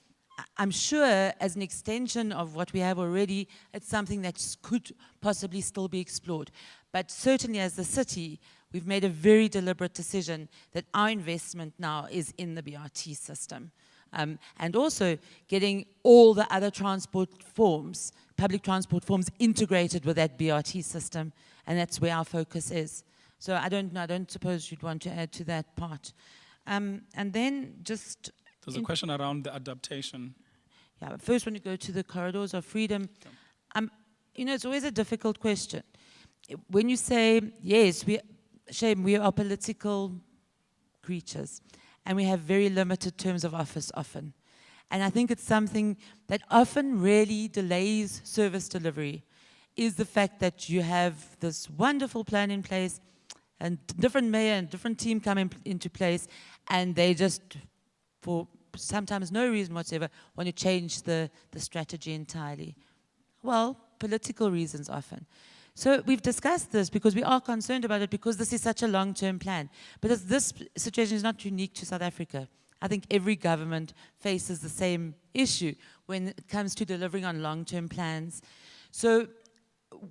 I'm sure as an extension of what we have already, it's something that could possibly still be explored. But certainly as the city, we've made a very deliberate decision that our investment now is in the BRT system. And also getting all the other transport forms, public transport forms, integrated with that BRT system, and that's where our focus is. So I don't suppose you'd want to add to that part. And then just... There's a question around the adaptation. Yeah, but first when you go to the corridors of freedom, you know, it's always a difficult question. When you say, yes, we are political creatures, and we have very limited terms of office often. And I think it's something that often really delays service delivery, is the fact that you have this wonderful plan in place, and different mayor and different team come into place, and they just, for sometimes no reason whatsoever, want to change the strategy entirely. Well, political reasons often. So we've discussed this because we are concerned about it, because this is such a long-term plan. But this situation is not unique to South Africa. I think every government faces the same issue when it comes to delivering on long-term plans. So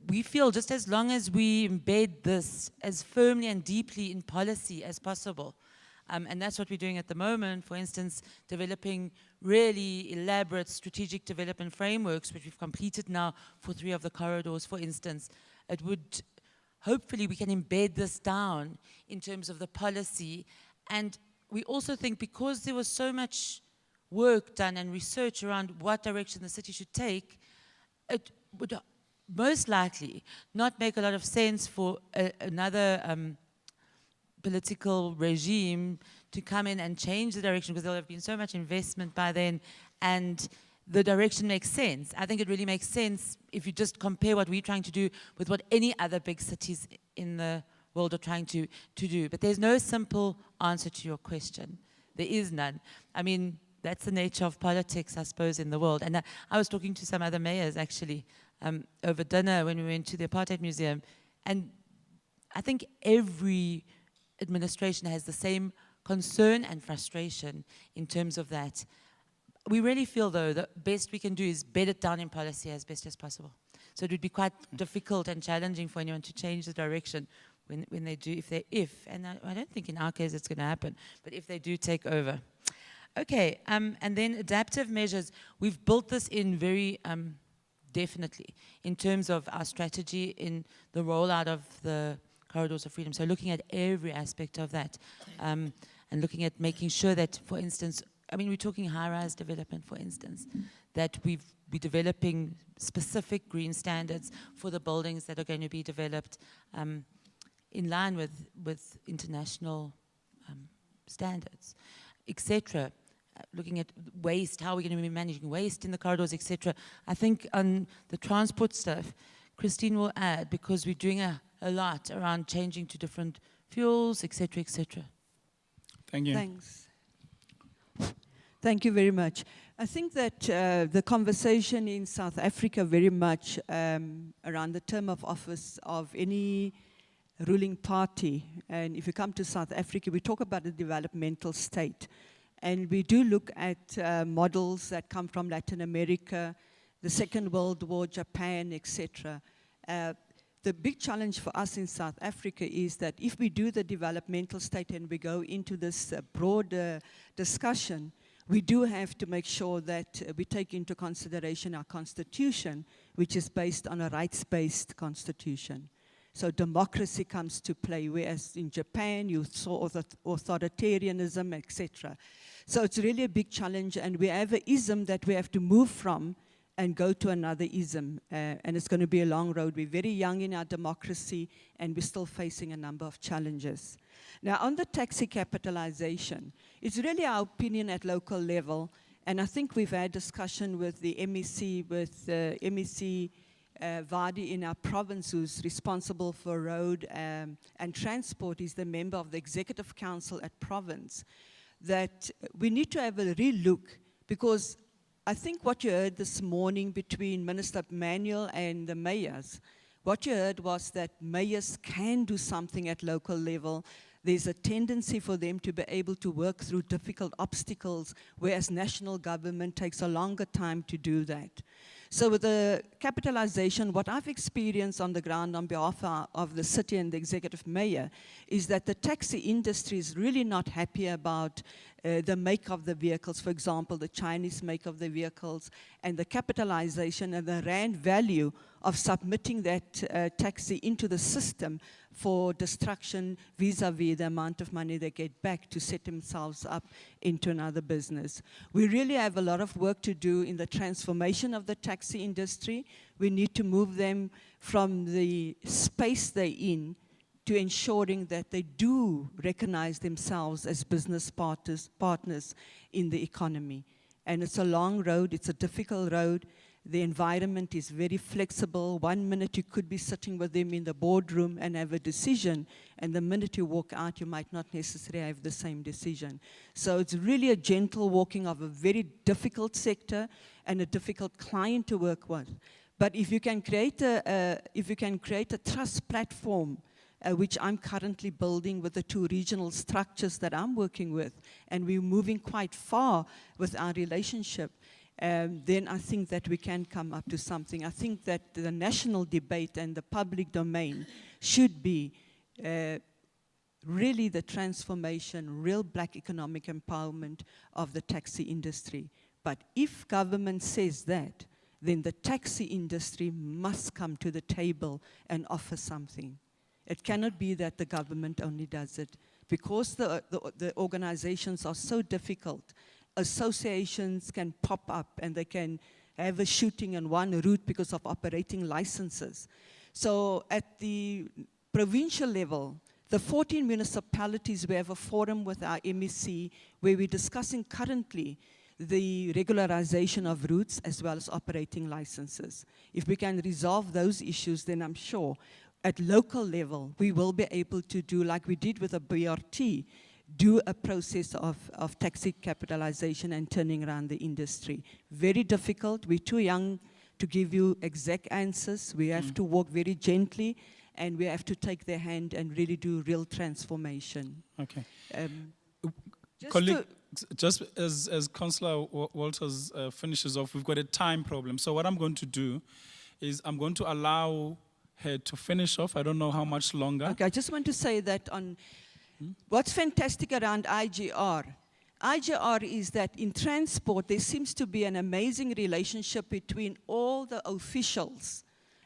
we feel just as long as we embed this as firmly and deeply in policy as possible, and that's what we're doing at the moment, for instance, developing really elaborate strategic development frameworks, which we've completed now for 3 of the corridors, for instance. It would, hopefully we can embed this down in terms of the policy. And we also think, because there was so much work done and research around what direction the city should take, it would most likely not make a lot of sense for another political regime to come in and change the direction, because there'll have been so much investment by then, and the direction makes sense. I think it really makes sense if you just compare what we're trying to do with what any other big cities in the world are trying to do. But there's no simple answer to your question. There is none. I mean, that's the nature of politics, I suppose, in the world. And I was talking to some other mayors, actually, over dinner when we went to the Apartheid Museum. And I think every administration has the same concern and frustration in terms of that. We really feel, though, the best we can do is bed it down in policy as best as possible. So it would be quite difficult and challenging for anyone to change the direction when they do, and I don't think in our case it's going to happen, but if they do take over. Okay, and then adaptive measures. We've built this in very definitely in terms of our strategy in the rollout of the corridors of freedom. So looking at every aspect of that, and looking at making sure that, for instance, I mean, we're talking high-rise development, for instance, that we're developing specific green standards for the buildings that are going to be developed in line with international standards, etc. Looking at waste, how we're going to be managing waste in the corridors, etc. I think on the transport stuff, Christine will add, because we're doing a lot around changing to different fuels, etc., etc. Thank you. Thanks. Thank you very much. I think that the conversation in South Africa very much around the term of office of any ruling party, and if you come to South Africa, we talk about a developmental state. And we do look at models that come from Latin America, the Second World War, Japan, etc. The big challenge for us in South Africa is that if we do the developmental state and we go into this broader discussion, we do have to make sure that we take into consideration our constitution, which is based on a rights-based constitution. So democracy comes to play, whereas in Japan you saw authoritarianism, etc. So it's really a big challenge, and we have an ism that we have to move from and go to another ism, and it's going to be a long road. We're very young in our democracy, and we're still facing a number of challenges. Now, on the taxi capitalization, it's really our opinion at local level, and I think we've had discussion with the MEC, MEC Vadi in our province, who's responsible for road and transport. He's the member of the Executive Council at province, that we need to have a real look, because I think what you heard this morning between Minister Manuel and the mayors, what you heard was that mayors can do something at local level. there's a tendency for them to be able to work through difficult obstacles, whereas national government takes a longer time to do that. So with the capitalization, what I've experienced on the ground on behalf of the city and the executive mayor is that the taxi industry is really not happy about the make of the vehicles, for example, the Chinese make of the vehicles, and the capitalization and the rand value of submitting that taxi into the system for destruction vis-a-vis the amount of money they get back to set themselves up into another business. We really have a lot of work to do in the transformation of the taxi industry. We need to move them from the space they're in to ensuring that they do recognize themselves as business partners in the economy. And it's a long road, it's a difficult road. The environment is very flexible. 1 minute you could be sitting with them in the boardroom and have a decision, and the minute you walk out, you might not necessarily have the same decision. So it's really a gentle walking of a very difficult sector and a difficult client to work with. But if you can create a trust platform, which I'm currently building with the 2 regional structures that I'm working with, and we're moving quite far with our relationship, then I think that we can come up to something. I think that the national debate and the public domain should be really the transformation, real black economic empowerment of the taxi industry. But if government says that, then the taxi industry must come to the table and offer something. It cannot be that the government only does it. Because the organizations are so difficult, associations can pop up and they can have a shooting on one route because of operating licenses. So at the provincial level, the 14 municipalities, we have a forum with our MEC where we're discussing currently the regularization of routes as well as operating licenses. If we can resolve those issues, then I'm sure at local level, we will be able to do like we did with a BRT, do a process of taxi capitalization and turning around the industry. Very difficult. We're too young to give you exact answers. We have to walk very gently, and we have to take their hand and really do real transformation. Okay. Colleague, just as Councillor Walters finishes off, we've got a time problem. So what I'm going to do is I'm going to allow her to finish off. I don't know how much longer. Okay, I just want to say that on what's fantastic around IGR is that in transport, there seems to be an amazing relationship between all the officials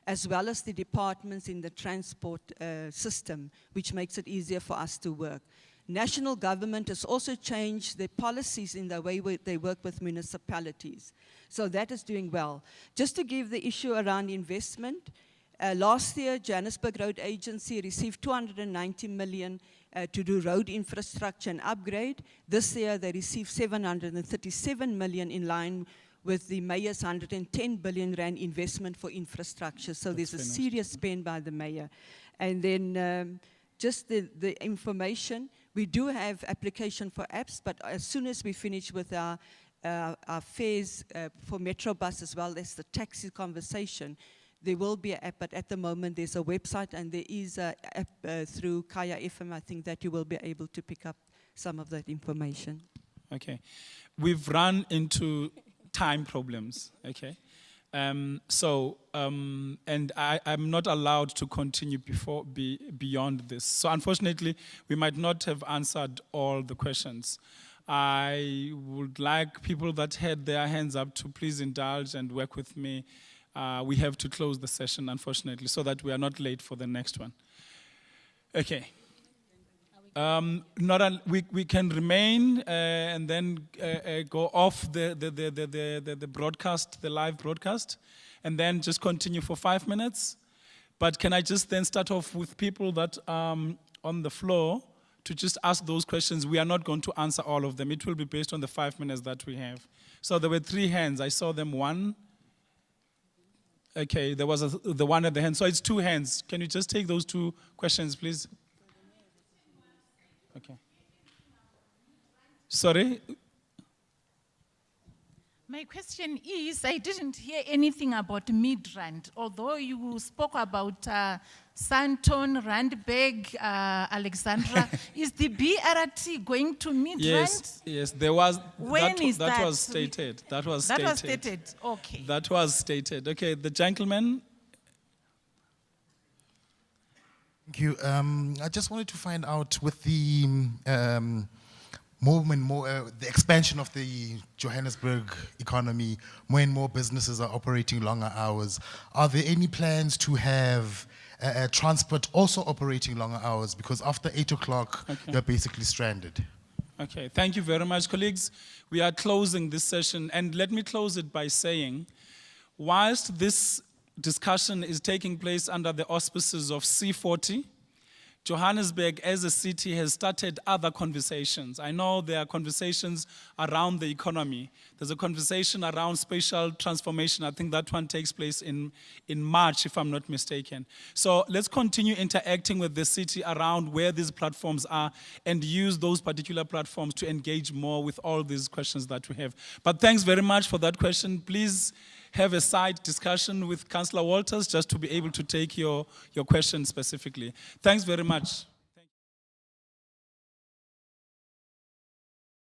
as well as the departments in the transport system, which makes it easier for us to work. National government has also changed their policies in the way they work with municipalities. So that is doing well. Just to give the issue around investment, last year, Johannesburg Road Agency received 290 million to do road infrastructure and upgrade. This year, they received 737 million in line with the mayor's 110 billion rand investment for infrastructure. So there's a serious spend by the mayor. And then just the information, we do have application for apps, but as soon as we finish with our fares for Metrobus as well as the taxi conversation, there will be an app, but at the moment there's a website and there is an app through Kaya FM, I think that you will be able to pick up some of that information. Okay. We've run into time problems, okay? And I'm not allowed to continue beyond this. So unfortunately, we might not have answered all the questions. I would like people that had their hands up to please indulge and work with me. We have to close the session, unfortunately, so that we are not late for the next one. Okay. We can remain and then go off the broadcast, the live broadcast, and then just continue for 5 minutes. But can I just then start off with people that on the floor to just ask those questions? We are not going to answer all of them. It will be based on the 5 minutes that we have. So there were 3 hands. I saw them, 1. Okay, there was the one at the hand. So it's 2 hands. Can you just take those 2 questions, please? Okay. Sorry? My question is, I didn't hear anything about Midrand, although you spoke about Sandton, Randburg, Alexandra. Is the BRT going to Midrand? Yes, there was. When is that? That was stated. That was That stated. was stated, okay. That was stated. Okay, the gentleman. Thank you. I just wanted to find out with the the expansion of the Johannesburg economy, more and more businesses are operating longer hours. Are there any plans to have transport also operating longer hours? Because after 8 o'clock, you're basically stranded. Okay, thank you very much, colleagues. We are closing this session, and let me close it by saying, whilst this discussion is taking place under the auspices of C40, Johannesburg as a city has started other conversations. I know there are conversations around the economy. There's a conversation around spatial transformation. I think that one takes place in March, if I'm not mistaken. So let's continue interacting with the city around where these platforms are and use those particular platforms to engage more with all these questions that we have. But thanks very much for that question. Please have a side discussion with Councillor Walters just to be able to take your question specifically. Thanks very much.